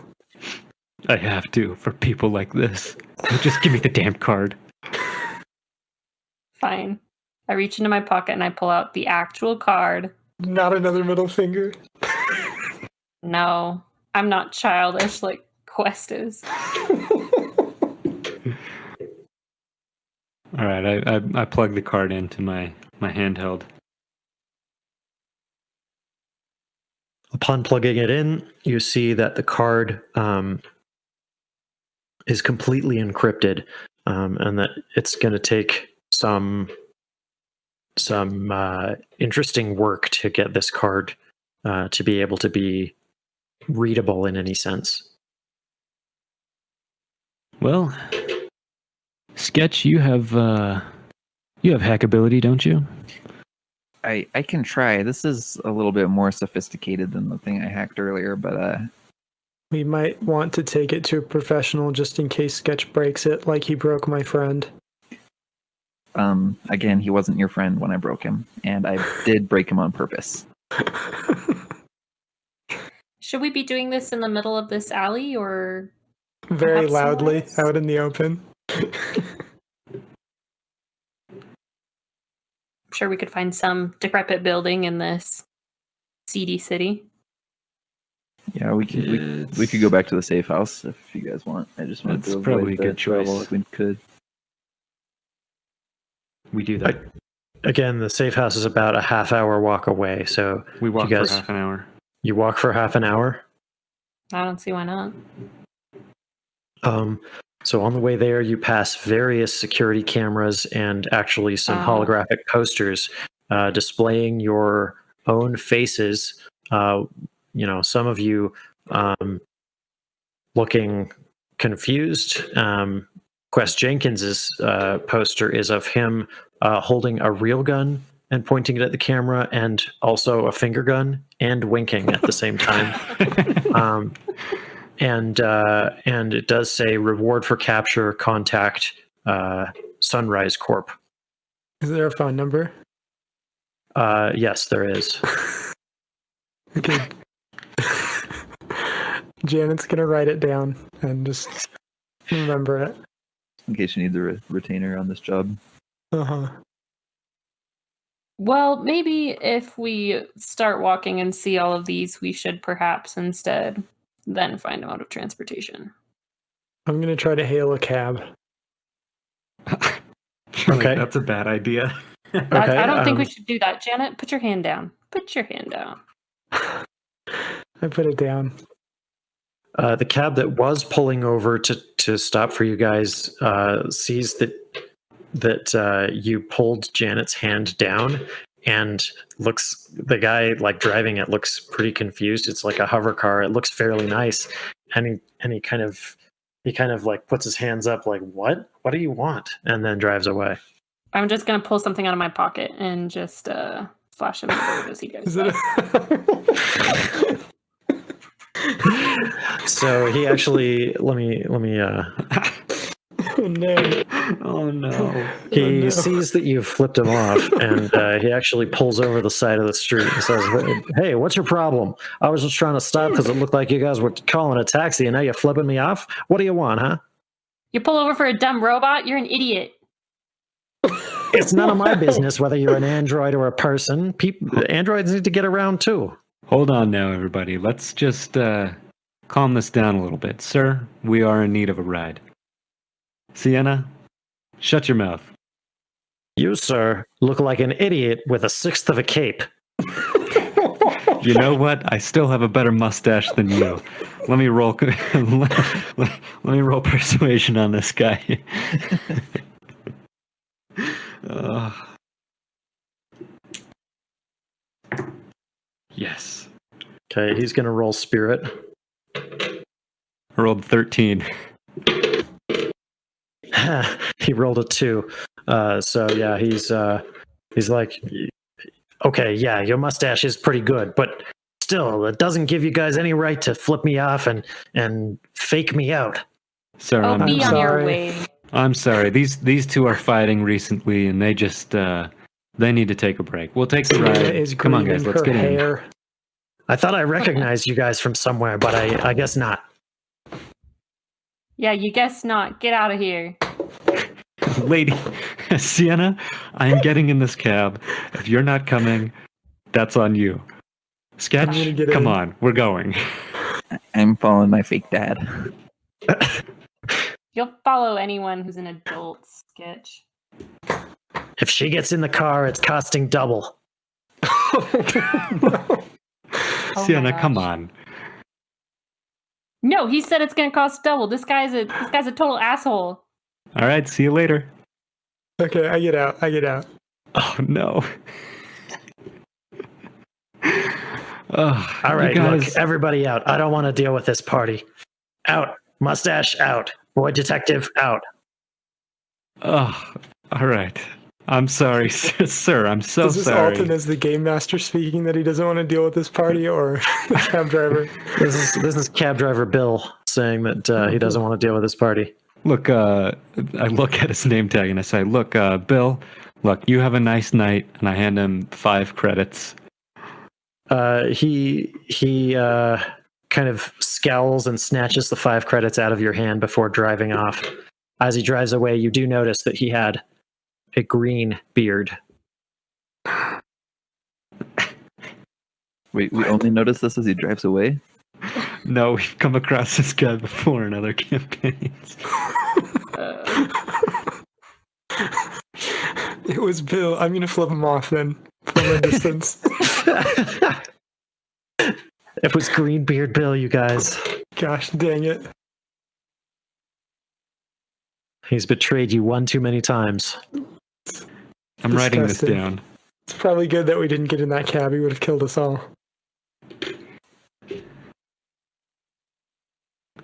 I have to for people like this. Just give me the damn card. Fine. I reach into my pocket and I pull out the actual card. Not another middle finger. No, I'm not childish like Quest is. All right, I plug the card into my handheld. Upon plugging it in, you see that the card is completely encrypted, and that it's going to take some interesting work to get this card to be able to be readable in any sense. Well, Sketch, you have hack ability, don't you? I can try. This is a little bit more sophisticated than the thing I hacked earlier, but We might want to take it to a professional just in case Sketch breaks it like he broke my friend. again, he wasn't your friend when I broke him, and I did break him on purpose. Should we be doing this in the middle of this alley or Very perhaps loudly somewhere else? out in the open. I'm sure we could find some decrepit building in this seedy city. Yeah, we could go back to the safe house if you guys want. I just wanted That's to probably avoid a the good trouble choice. if we could. We do that. Again, the safe house is about a half-hour walk away. So We walk you guys, for half an hour. You walk for half an hour. I don't see why not. So on the way there, you pass various security cameras and actually some holographic posters displaying your own faces. Some of you looking confused. Quest Jenkins's poster is of him holding a real gun and pointing it at the camera, and also a finger gun and winking at the same time. And it does say reward for capture, contact Sunrise Corp. Is there a phone number? Yes, there is. Okay. Janet's gonna write it down and just remember it. In case you need the retainer on this job. Uh-huh. Well, maybe if we start walking and see all of these, we should perhaps instead then find a mode of transportation. I'm gonna try to hail a cab. Okay. That's a bad idea. Okay, I don't think we should do that. Janet, put your hand down. Put your hand down. I put it down. The cab that was pulling over to stop for you guys sees that you pulled Janet's hand down, and the guy like driving it looks pretty confused. It's like a hover car. It looks fairly nice, and he kind of like puts his hands up like, what do you want, and then drives away. I'm just gonna pull something out of my pocket and just flash him the bird as he goes. Is it So he actually let me Oh no. Oh no. he sees that you've flipped him off, and he actually pulls over the side of the street and says, "Hey, what's your problem? I was just trying to stop because it looked like you guys were calling a taxi, and now you're flipping me off. What do you want, huh?" You pull over for a dumb robot? You're an idiot. It's none of my business whether you're an android or a person. Androids need to get around too. Hold on now, everybody. Let's just calm this down a little bit. Sir, we are in need of a ride. Sienna, shut your mouth. You, sir, look like an idiot with a sixth of a cape. You know what? I still have a better mustache than you. Let me roll. Let me roll persuasion on this guy. Yes. Okay, he's gonna roll spirit. I rolled 13. He rolled a 2. So yeah, he's like, okay, yeah, your mustache is pretty good, but still, it doesn't give you guys any right to flip me off and fake me out. Sir, Oh, be on your sorry. way. I'm sorry. These two are fighting recently, and they just they need to take a break. We'll take the Sienna ride. is Come on, guys. grieving Let's her get in. hair. I thought I recognized you guys from somewhere, but I guess not. Yeah, you guess not. Get out of here. Lady, Sienna, I am getting in this cab. If you're not coming, that's on you. I'm Sketch, gonna get come in. on, we're going. I'm following my fake dad. You'll follow anyone who's an adult, Sketch. If she gets in the car, it's costing double. Oh my Sienna, come gosh. on. No, he said it's gonna cost double. This guy's a total asshole. All right, see you later. Okay, I get out. Oh no. All right, you guys, look, everybody out. I don't want to deal with this party. Out. Mustache out. Boy detective out. all right. I'm sorry, sir. I'm so Is this sorry. Alton as the game master speaking that he doesn't want to deal with this party, or the cab driver? This is cab driver Bill saying that he doesn't want to deal with this party. Look, I look at his name tag and I say, "Look, Bill. Look, you have a nice night." And I hand him 5 credits. He kind of scowls and snatches the 5 credits out of your hand before driving off. As he drives away, you do notice that he had a green beard. Wait, we only notice this as he drives away? No, we've come across this guy before in other campaigns. It was Bill. I'm gonna flip him off then from a distance. It was Greenbeard Bill, you guys. Gosh dang it. He's betrayed you one too many times. I'm writing this Disgusting. down. It's probably good that we didn't get in that cab. He would have killed us all.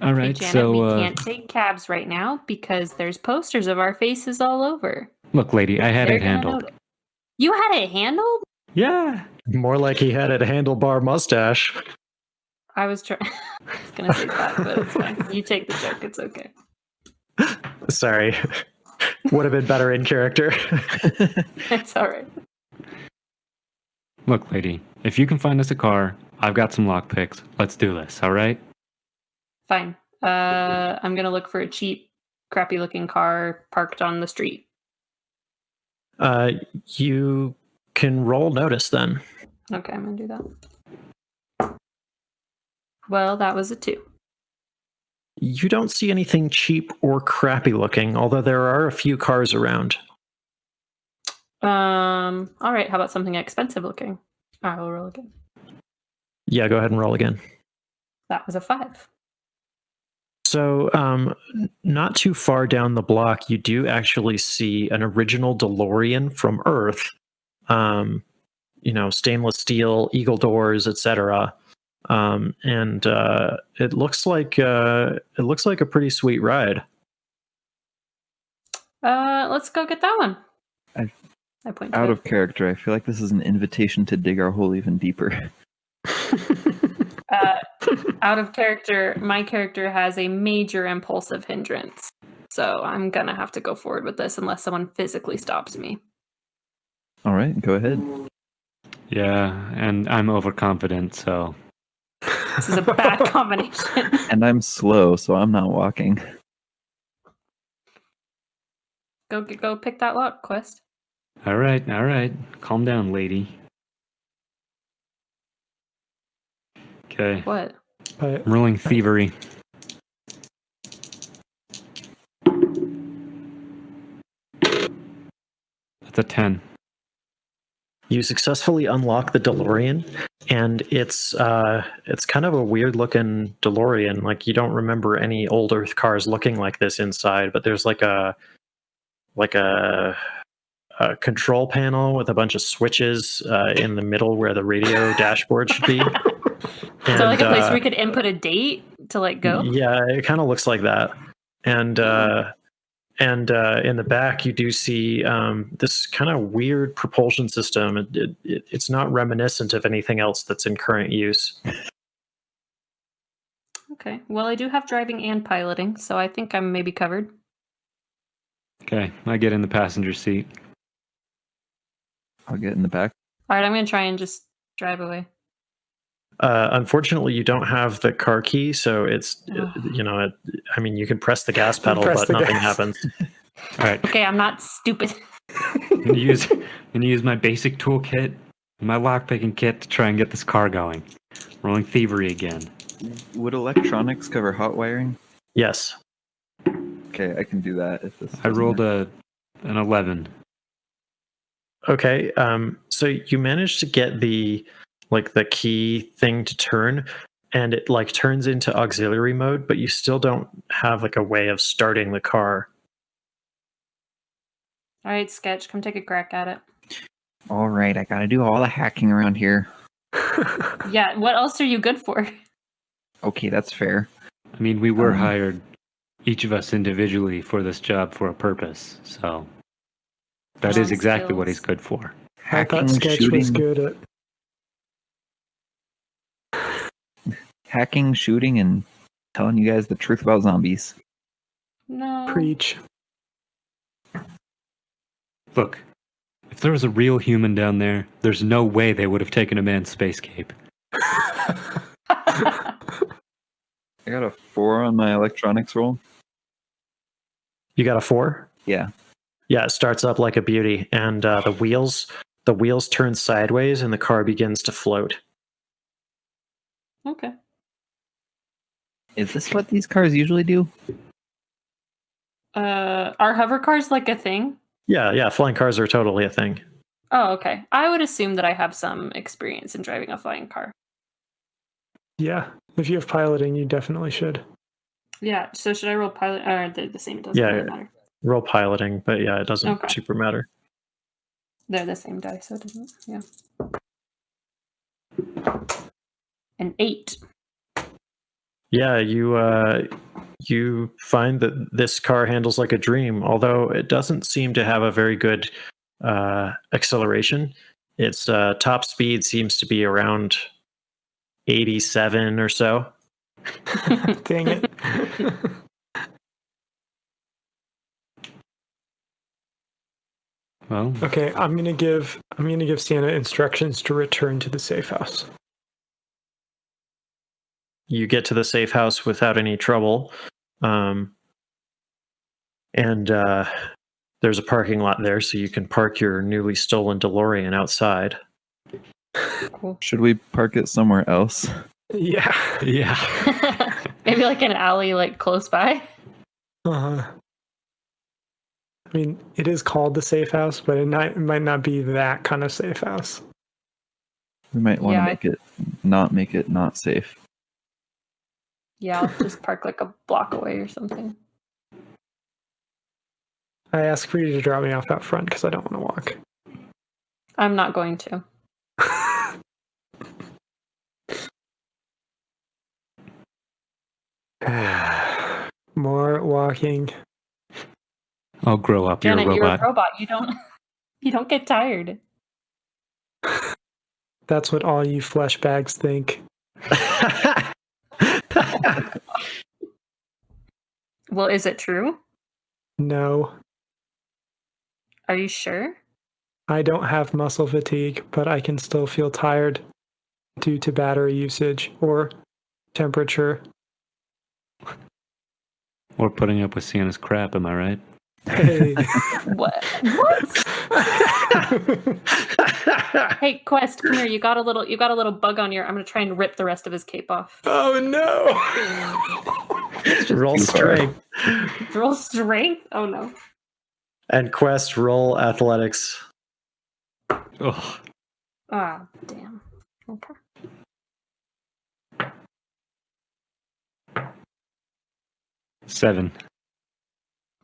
All Hey, right, Janet, so we can't take cabs right now because there's posters of our faces all over. look, lady, I had They're it gonna handled. notice. You had it handled? Yeah. More like he had a handlebar mustache. I was trying. I was gonna say that, but it's fine. You take the joke. It's okay. Sorry. Would have been better in character. It's all right. Look, lady, if you can find us a car, I've got some lockpicks. Let's do this, all right? Fine. I'm gonna look for a cheap, crappy-looking car parked on the street. You can roll notice then. Okay, I'm gonna do that. Well, that was a 2. You don't see anything cheap or crappy looking, although there are a few cars around. All right. How about something expensive looking? I will roll again. Yeah, go ahead and roll again. That was a 5. So, not too far down the block, you do actually see an original DeLorean from Earth. Stainless steel, eagle doors, etc. And it looks like a pretty sweet ride. Let's go get that one. I- I point to Out it. of character, I feel like this is an invitation to dig our hole even deeper. Out of character, my character has a major impulsive hindrance. So I'm gonna have to go forward with this unless someone physically stops me. All right, go ahead. Yeah, and I'm overconfident, so This is a bad combination. And I'm slow, so I'm not walking. Go pick that lock, Quest. all right. Calm down, lady. Okay, What? But I'm rolling thievery. That's a 10. You successfully unlock the DeLorean, and it's kind of a weird looking DeLorean. Like, you don't remember any old Earth cars looking like this inside, but there's like a control panel with a bunch of switches in the middle where the radio dashboard should be. So like a place where we could input a date to like go? Yeah, it kind of looks like that. And in the back, you do see this kind of weird propulsion system. It's not reminiscent of anything else that's in current use. Okay. Well, I do have driving and piloting, so I think I'm maybe covered. Okay, I get in the passenger seat. I'll get in the back. All right, I'm gonna try and just drive away. Unfortunately, you don't have the car key, so it's you can press the gas pedal, Press but the nothing gas. happens. All right, Okay, I'm not stupid. I'm gonna use my basic toolkit, my lockpicking kit to try and get this car going. Rolling thievery again. Would electronics cover hot wiring? Yes. Okay, I can do that if this. I rolled an 11. Okay. So you managed to get the key thing to turn, and it like turns into auxiliary mode, but you still don't have like a way of starting the car. All right, Sketch, come take a crack at it. All right, I gotta do all the hacking around here. Yeah, what else are you good for? Okay, that's fair. I mean, we were hired, each of us individually, for this job for a purpose. So that is Strong exactly what skills. he's good for. I thought Sketch was good at hacking, shooting, and telling you guys the truth about zombies. No. preach. Look, if there was a real human down there, there's no way they would have taken a man's space cape. I got a 4 on my electronics roll. You got a 4? Yeah. Yeah, it starts up like a beauty, and the wheels turn sideways, and the car begins to float. Okay. Is this what these cars usually do? Are hover cars like a thing? Yeah, flying cars are totally a thing. Oh, okay. I would assume that I have some experience in driving a flying car. Yeah, if you have piloting, you definitely should. Yeah. So should I roll pilot? Or they're the same. It doesn't Yeah. really matter. Roll piloting, but yeah, it doesn't Okay. super matter. They're the same die, so it doesn't. Yeah. An 8. Yeah, you find that this car handles like a dream, although it doesn't seem to have a very good acceleration. Its top speed seems to be around 87 or so. Dang it. Well, Okay, I'm gonna give Sienna instructions to return to the safe house. You get to the safe house without any trouble, and there's a parking lot there, so you can park your newly stolen DeLorean outside. Cool. Should we park it somewhere else? Yeah. yeah. Maybe like an alley, like close by. Uh-huh. I mean, it is called the safe house, but it might not be that kind of safe house. We might want Yeah, to make it not safe. Yeah, I'll just park like a block away or something. I ask for you to drop me off out front because I don't want to walk. I'm not going to. More walking. I'll grow up. Janet, you're a robot. you're a robot. You don't get tired. That's what all you flesh bags think. Well, is it true? No, Are you sure? I don't have muscle fatigue, but I can still feel tired due to battery usage or temperature. Or putting up with Sienna's crap, am I right? Hey. What? Hey, Quest, come here. You got a little bug on your. I'm gonna try and rip the rest of his cape off. Oh no! Roll strength. Roll strength. Oh no. And Quest, roll athletics. Oh, Ah, damn. Okay. seven.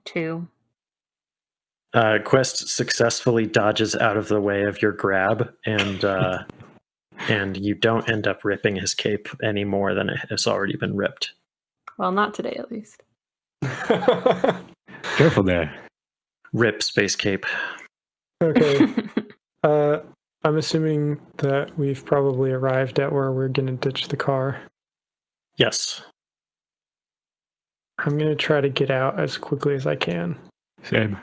2. Quest successfully dodges out of the way of your grab, and you don't end up ripping his cape any more than it has already been ripped. Well, not today, at least. Careful there. Rip space cape. Okay. I'm assuming that we've probably arrived at where we're gonna ditch the car. Yes. I'm gonna try to get out as quickly as I can. Same.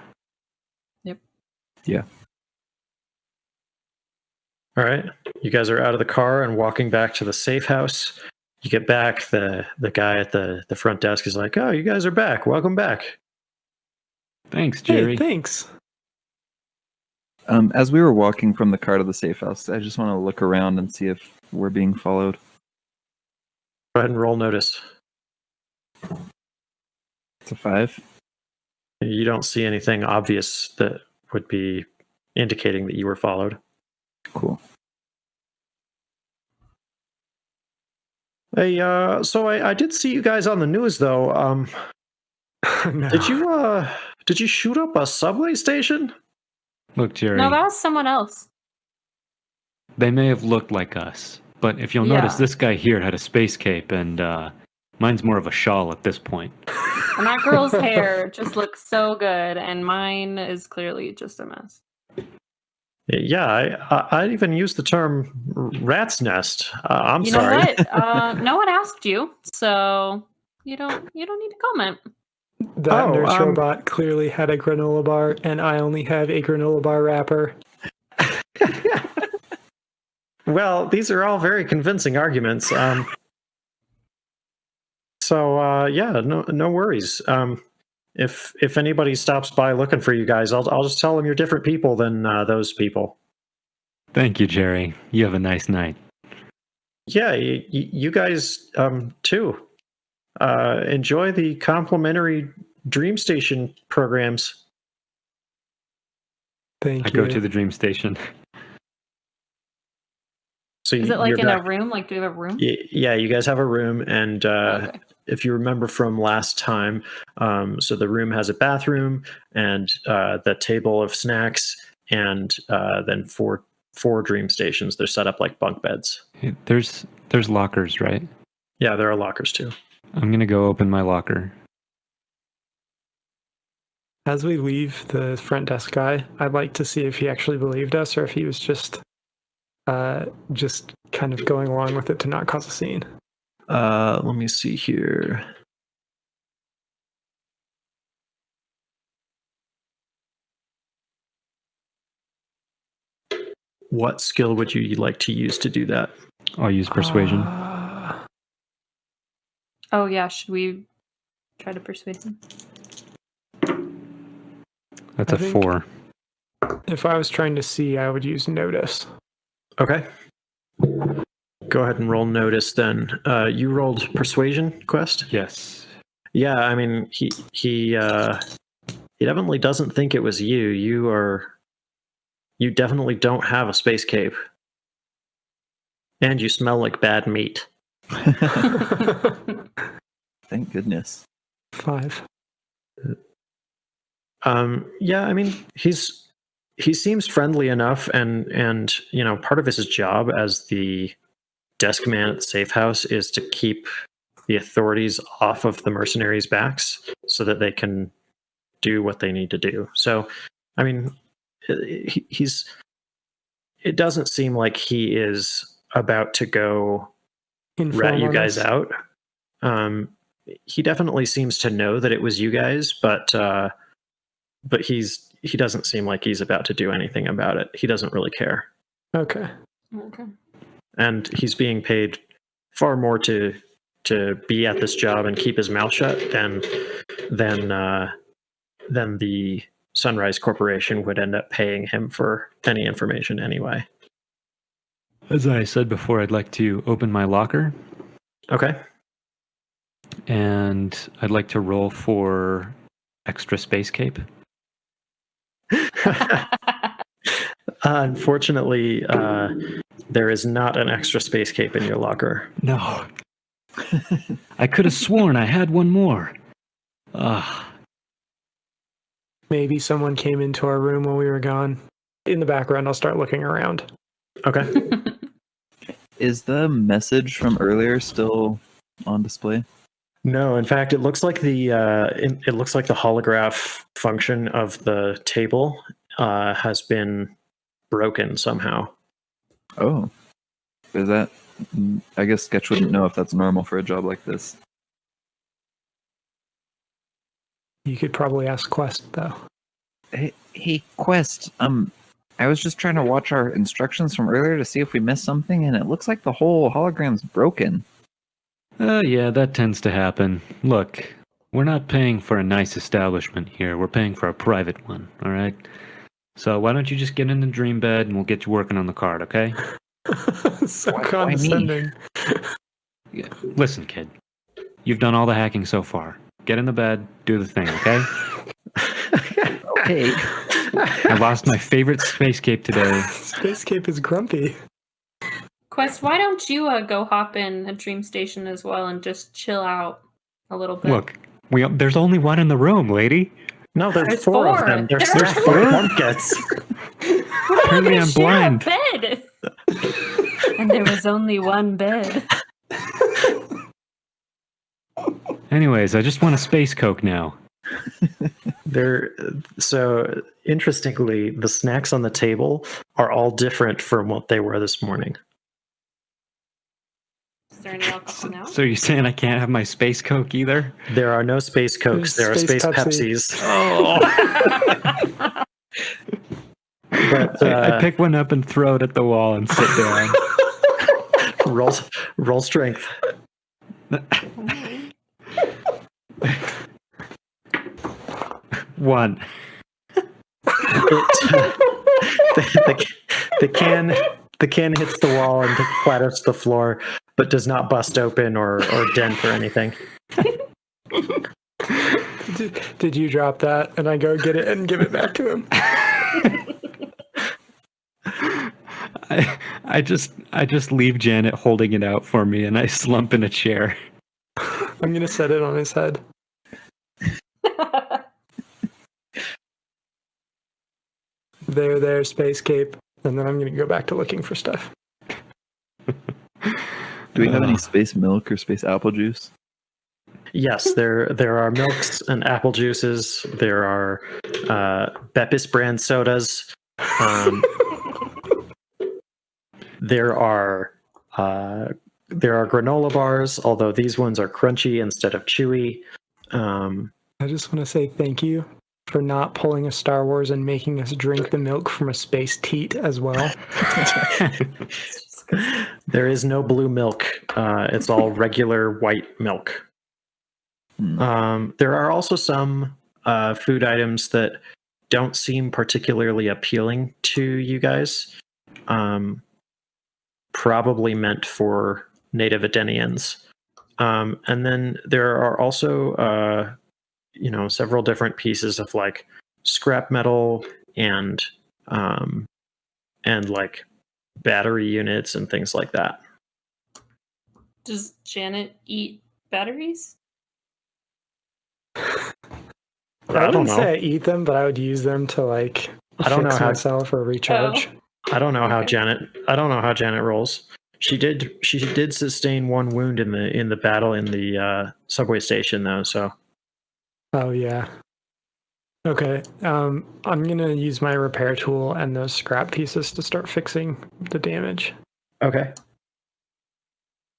All right. You guys are out of the car and walking back to the safe house. You get back. The guy at the front desk is like, "Oh, you guys are back. Welcome back." Thanks, Jerry. Hey, thanks. As we were walking from the car to the safe house, I just want to look around and see if we're being followed. Go ahead and roll notice. It's a 5. You don't see anything obvious that would be indicating that you were followed. Cool. Hey, so I did see you guys on the news though. No. Did you shoot up a subway station? Look, Jerry, No, that was someone else. they may have looked like us, but if you'll notice, Yeah. this guy here had a space cape, and mine's more of a shawl at this point. And that girl's hair just looks so good, and mine is clearly just a mess. Yeah, I even used the term rat's nest. I'm You sorry. know what? No one asked you, so you don't need to comment. That Oh, nurse robot clearly had a granola bar, and I only have a granola bar wrapper. Well, these are all very convincing arguments. So yeah, no worries. If anybody stops by looking for you guys, I'll just tell them you're different people than those people. Thank you, Jerry. You have a nice night. Yeah, you guys too. Enjoy the complimentary Dream Station programs. Thank I you. go to the dream station. So Is it like you're in back. a room? Like, do we have a room? Yeah, you guys have a room, and Okay. if you remember from last time, so the room has a bathroom and the table of snacks, and then four dream stations. They're set up like bunk beds. There's lockers, right? Yeah, there are lockers too. I'm gonna go open my locker. As we leave the front desk guy, I'd like to see if he actually believed us or if he was just kind of going along with it to not cause a scene. Let me see here. What skill would you like to use to do that? I'll use persuasion. Oh yeah, should we try to persuade him? That's I a think- 4. If I was trying to see, I would use notice. Okay. Go ahead and roll notice then. You rolled persuasion, Quest? Yes. Yeah, I mean he definitely doesn't think it was you. You definitely don't have a space cape. And you smell like bad meat. Thank goodness. 5. Yeah, I mean he seems friendly enough, and part of his job as the desk man at the safe house is to keep the authorities off of the mercenaries' backs so that they can do what they need to do. So, I mean, it doesn't seem like he is about to go rat you guys out. He definitely seems to know that it was you guys, but he doesn't seem like he's about to do anything about it. He doesn't really care. Okay. Okay. And he's being paid far more to be at this job and keep his mouth shut than the Sunrise Corporation would end up paying him for any information anyway. As I said before, I'd like to open my locker, Okay. and I'd like to roll for extra space cape. Unfortunately, there is not an extra space cape in your locker. No. I could have sworn I had one more. Ah, Maybe someone came into our room while we were gone. In the background, I'll start looking around. Okay. Is the message from earlier still on display? No, in fact, it looks like the holograph function of the table has been broken somehow. Oh. Is that... I guess Sketch wouldn't know if that's normal for a job like this. You could probably ask Quest, though. Hey, Quest, I was just trying to watch our instructions from earlier to see if we missed something, and it looks like the whole hologram's broken. yeah, that tends to happen. Look, we're not paying for a nice establishment here. We're paying for a private one, all right? So why don't you just get in the dream bed and we'll get you working on the card, okay? So Why me? condescending. Yeah. Listen, kid. You've done all the hacking so far. Get in the bed, do the thing, okay? Okay. I lost my favorite space cape today. Space Cape is grumpy. Quest, why don't you go hop in a dream station as well and just chill out a little bit? Look, there's only one in the room, lady. No, there's There's four of four. them. There's There are four four. pumpkins. Apparently I'm Share a blind. bed. And there was only one bed. Anyways, I just want a space Coke now. So interestingly, the snacks on the table are all different from what they were this morning. Is there any alcohol now? So you're saying I can't have my space Coke either? There are no space Cokes. There are Space space Pepsi. Pepsis. Oh. But I pick one up and throw it at the wall and sit down. roll strength. One. The can The can hits the wall and clatters to the floor, but does not bust open or dent or anything. Did you drop that? And I go get it and give it back to him. I just leave Janet holding it out for me, and I slump in a chair. I'm gonna set it on his head. There, Space Cape. And then I'm gonna go back to looking for stuff. Do we have any space milk or space apple juice? Yes, there are milks and apple juices. There are Beppis brand sodas. There are granola bars, although these ones are crunchy instead of chewy. I just want to say thank you for not pulling a Star Wars and making us drink the milk from a space teat as well. There is no blue milk. It's all regular white milk. There are also some food items that don't seem particularly appealing to you guys. Probably meant for native Edenians. And then there are also several different pieces of like scrap metal and like battery units and things like that. Does Janet eat batteries? I don't wouldn't know. say I eat them, but I would use them to like I don't fix know how- myself or recharge. I don't know how Okay. Janet rolls. She did sustain one wound in the battle in the subway station though, so Oh yeah. Okay. I'm gonna use my repair tool and those scrap pieces to start fixing the damage. okay.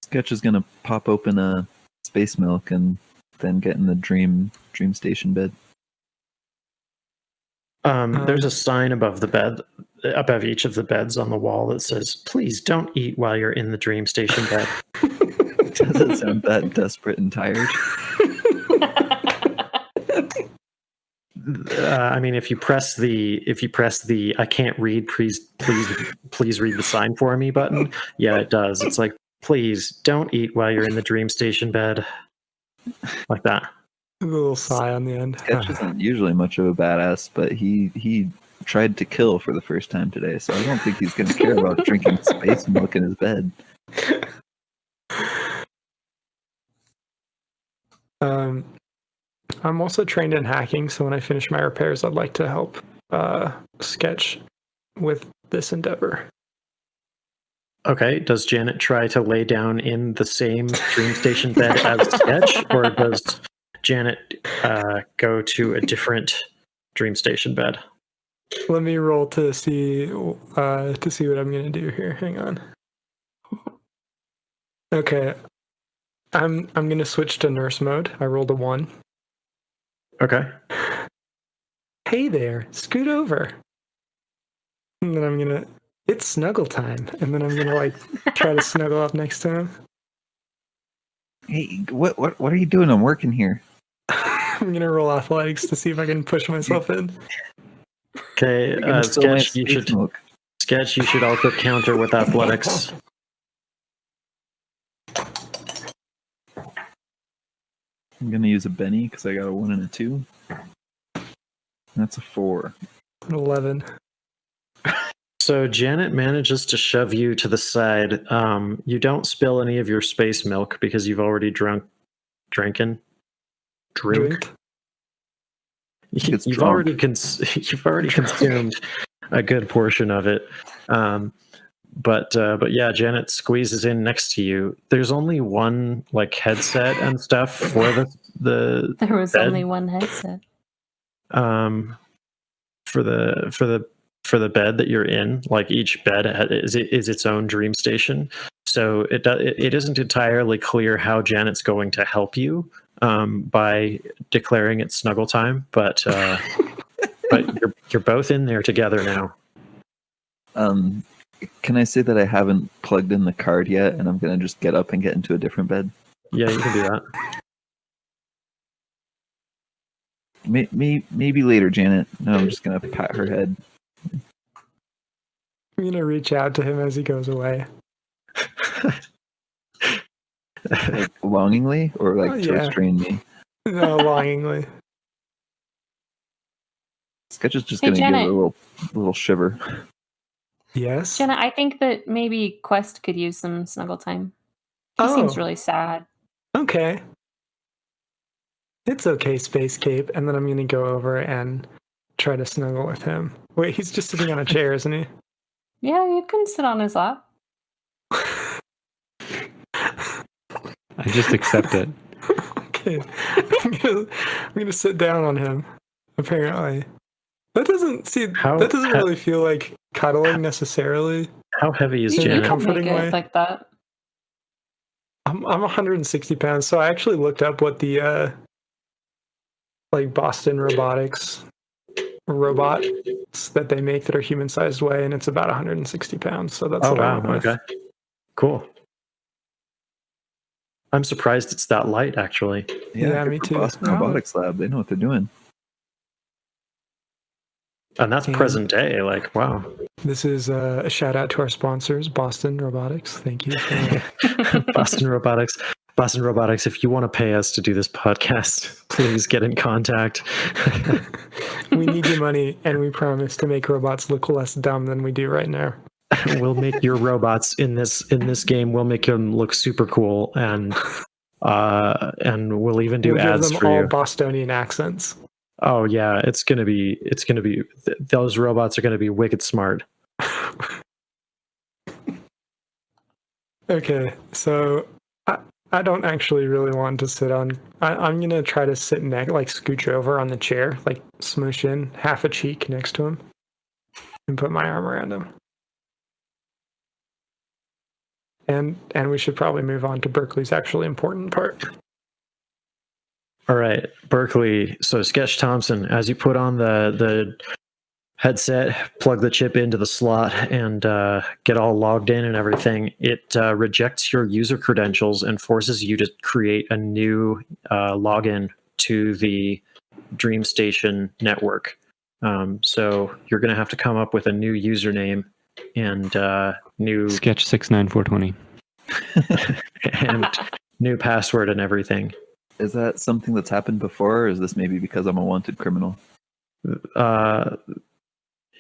Sketch is gonna pop open a space milk and then get in the dream station bed. There's a sign above the bed, above each of the beds on the wall that says, "Please don't eat while you're in the dream station bed." Doesn't sound that desperate and tired. I mean, if you press the "I can't read, please read the sign for me" button, yeah, it does. It's like, "Please don't eat while you're in the dream station bed," like that. A little sigh on the end. Sketch isn't usually much of a badass, but he tried to kill for the first time today, so I don't think he's gonna care about drinking space milk in his bed. I'm also trained in hacking, so when I finish my repairs, I'd like to help Sketch with this endeavor. Okay, does Janet try to lay down in the same dream station bed as Sketch, or does Janet go to a different dream station bed? Let me roll to see what I'm gonna do here. Hang on. Okay, I'm gonna switch to nurse mode. I rolled a 1. Okay. Hey there, scoot over. And then it's snuggle time. And then I'm gonna like try to snuggle up next to him. Hey, what are you doing? I'm working here. I'm gonna roll athletics to see if I can push myself in. Okay, You're gonna spill my Sketch, you space should milk. also counter with athletics. I'm gonna use a Benny because I got a 1 and a 2. That's a 4. 11. So Janet manages to shove you to the side. You don't spill any of your space milk because you've already drunk. Drink. It's You've drunk. already consumed a good portion of it. But yeah, Janet squeezes in next to you. There's only one like headset and stuff for the There was bed. only one headset. For the bed that you're in. Like each bed is its own dream station, so it isn't entirely clear how Janet's going to help you by declaring it snuggle time, but you're both in there together now. Can I say that I haven't plugged in the card yet, and I'm gonna just get up and get into a different bed? Yeah, you can do that. Maybe later, Janet. No, I'm just gonna pat her head. I'm gonna reach out to him as he goes away. Like longingly, or like Oh, to yeah. restrain me. No, longingly. Sketch is just Hey, gonna give Janet. a little shiver. Yes. Jenna, I think that maybe Quest could use some snuggle time. He Oh. seems really sad. Okay. It's okay, Space Cape. And then I'm gonna go over and try to snuggle with him. Wait, he's just sitting on a chair, isn't he? Yeah, you can sit on his lap. I just accept it. Okay. I'm gonna sit down on him. Apparently, that doesn't really feel like cuddling necessarily. How heavy is You in a Janet? can make comforting way. it like that. I'm 160 pounds, so I actually looked up what the like Boston Robotics robots that they make that are human sized weigh, and it's about 160 pounds. So that's Oh what I wow, went with. okay, cool. I'm surprised it's that light, actually. Yeah, good me for too. Boston Wow. Robotics Lab. They know what they're doing. And that's And- present day. Like, wow. This is a shout out to our sponsors, Boston Robotics. Thank you. For... Boston Robotics. Boston Robotics, if you want to pay us to do this podcast, please get in contact. We need your money, and we promise to make robots look less dumb than we do right now. We'll make your robots in this game. We'll make them look super cool, and we'll even do We'll give ads them for all you. Bostonian accents. Oh yeah, it's gonna be. Those robots are gonna be wicked smart. Okay, so I don't actually really want to sit on. I'm gonna try to sit like scooch over on the chair, like smoosh in half a cheek next to him, and put my arm around him. And we should probably move on to Berkeley's actually important part. All right, Berkeley. So Sketch Thompson, as you put on the headset, plug the chip into the slot, and get all logged in and everything, it rejects your user credentials and forces you to create a new login to the DreamStation network. So you're going to have to come up with a new username and new Sketch 69420. and new password and everything. Is that something that's happened before, or is this maybe because I'm a wanted criminal?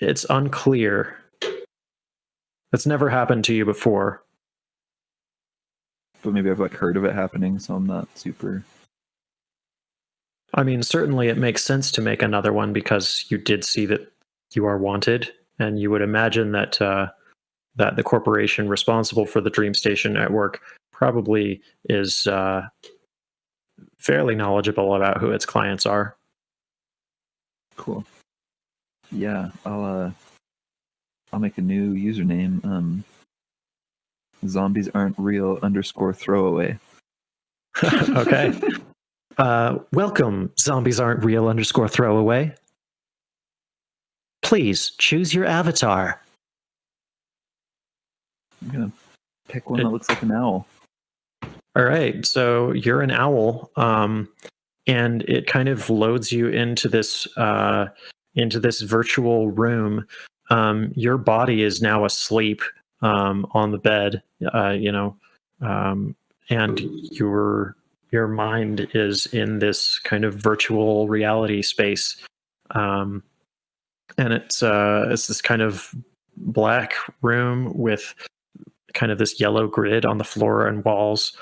It's unclear. It's never happened to you before. But maybe I've like heard of it happening, so I'm not super. I mean, certainly it makes sense to make another one because you did see that you are wanted, and you would imagine that that the corporation responsible for the DreamStation network probably is fairly knowledgeable about who its clients are. Cool. Yeah, I'll make a new username. Zombies aren't real _throwaway. Okay. Welcome, zombies aren't real _throwaway. Please choose your avatar. I'm gonna pick one that looks like an owl. All right, so you're an owl, and it kind of loads you into this virtual room. Your body is now asleep on the bed, and your mind is in this kind of virtual reality space, and it's this kind of black room with kind of this yellow grid on the floor and walls.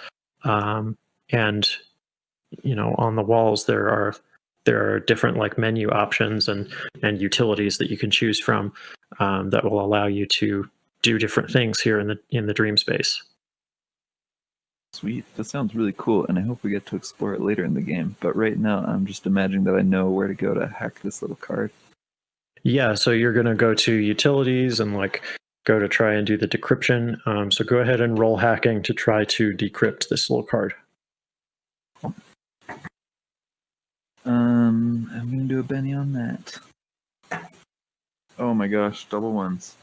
And on the walls there are different like menu options and utilities that you can choose from that will allow you to do different things here in the dream space. Sweet. That sounds really cool, and I hope we get to explore it later in the game. But right now, I'm just imagining that I know where to go to hack this little card. Yeah, so you're going to go to utilities and like go to try and do the decryption. So go ahead and roll hacking to try to decrypt this little card. I'm gonna do a Benny on that. Oh my gosh, double ones.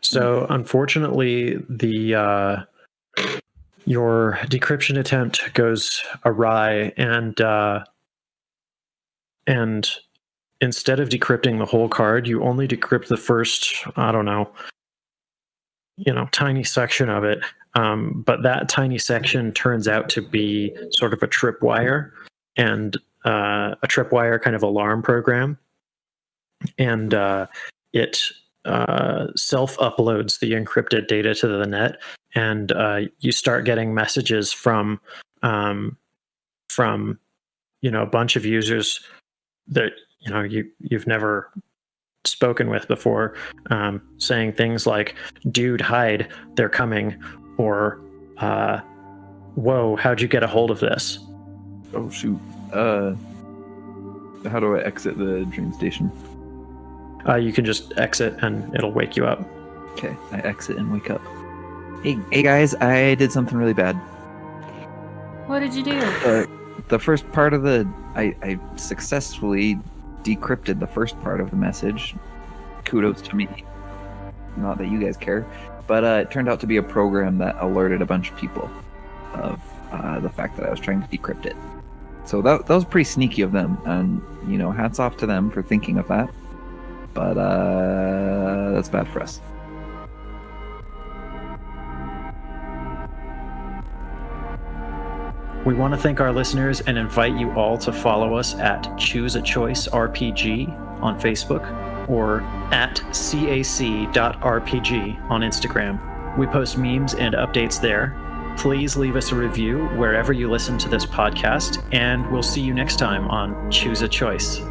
So unfortunately, your decryption attempt goes awry, and instead of decrypting the whole card, you only decrypt the first, I don't know, tiny section of it. But that tiny section turns out to be sort of a tripwire, and a tripwire kind of alarm program. And it self-uploads the encrypted data to the net, and you start getting messages from a bunch of users that you've never spoken with before, saying things like, "Dude, hide, they're coming," or "Whoa, how'd you get a hold of this?" Oh shoot. How do I exit the dream station? You can just exit and it'll wake you up. Okay, I exit and wake up. Hey guys, I did something really bad. What did you do? The first part of I successfully decrypted the first part of the message. Kudos to me. Not that you guys care, but it turned out to be a program that alerted a bunch of people of the fact that I was trying to decrypt it. So that was pretty sneaky of them, and hats off to them for thinking of that. But that's bad for us. We want to thank our listeners and invite you all to follow us at Choose a Choice RPG on Facebook or at cac.rpg on Instagram. We post memes and updates there. Please leave us a review wherever you listen to this podcast, and we'll see you next time on Choose a Choice.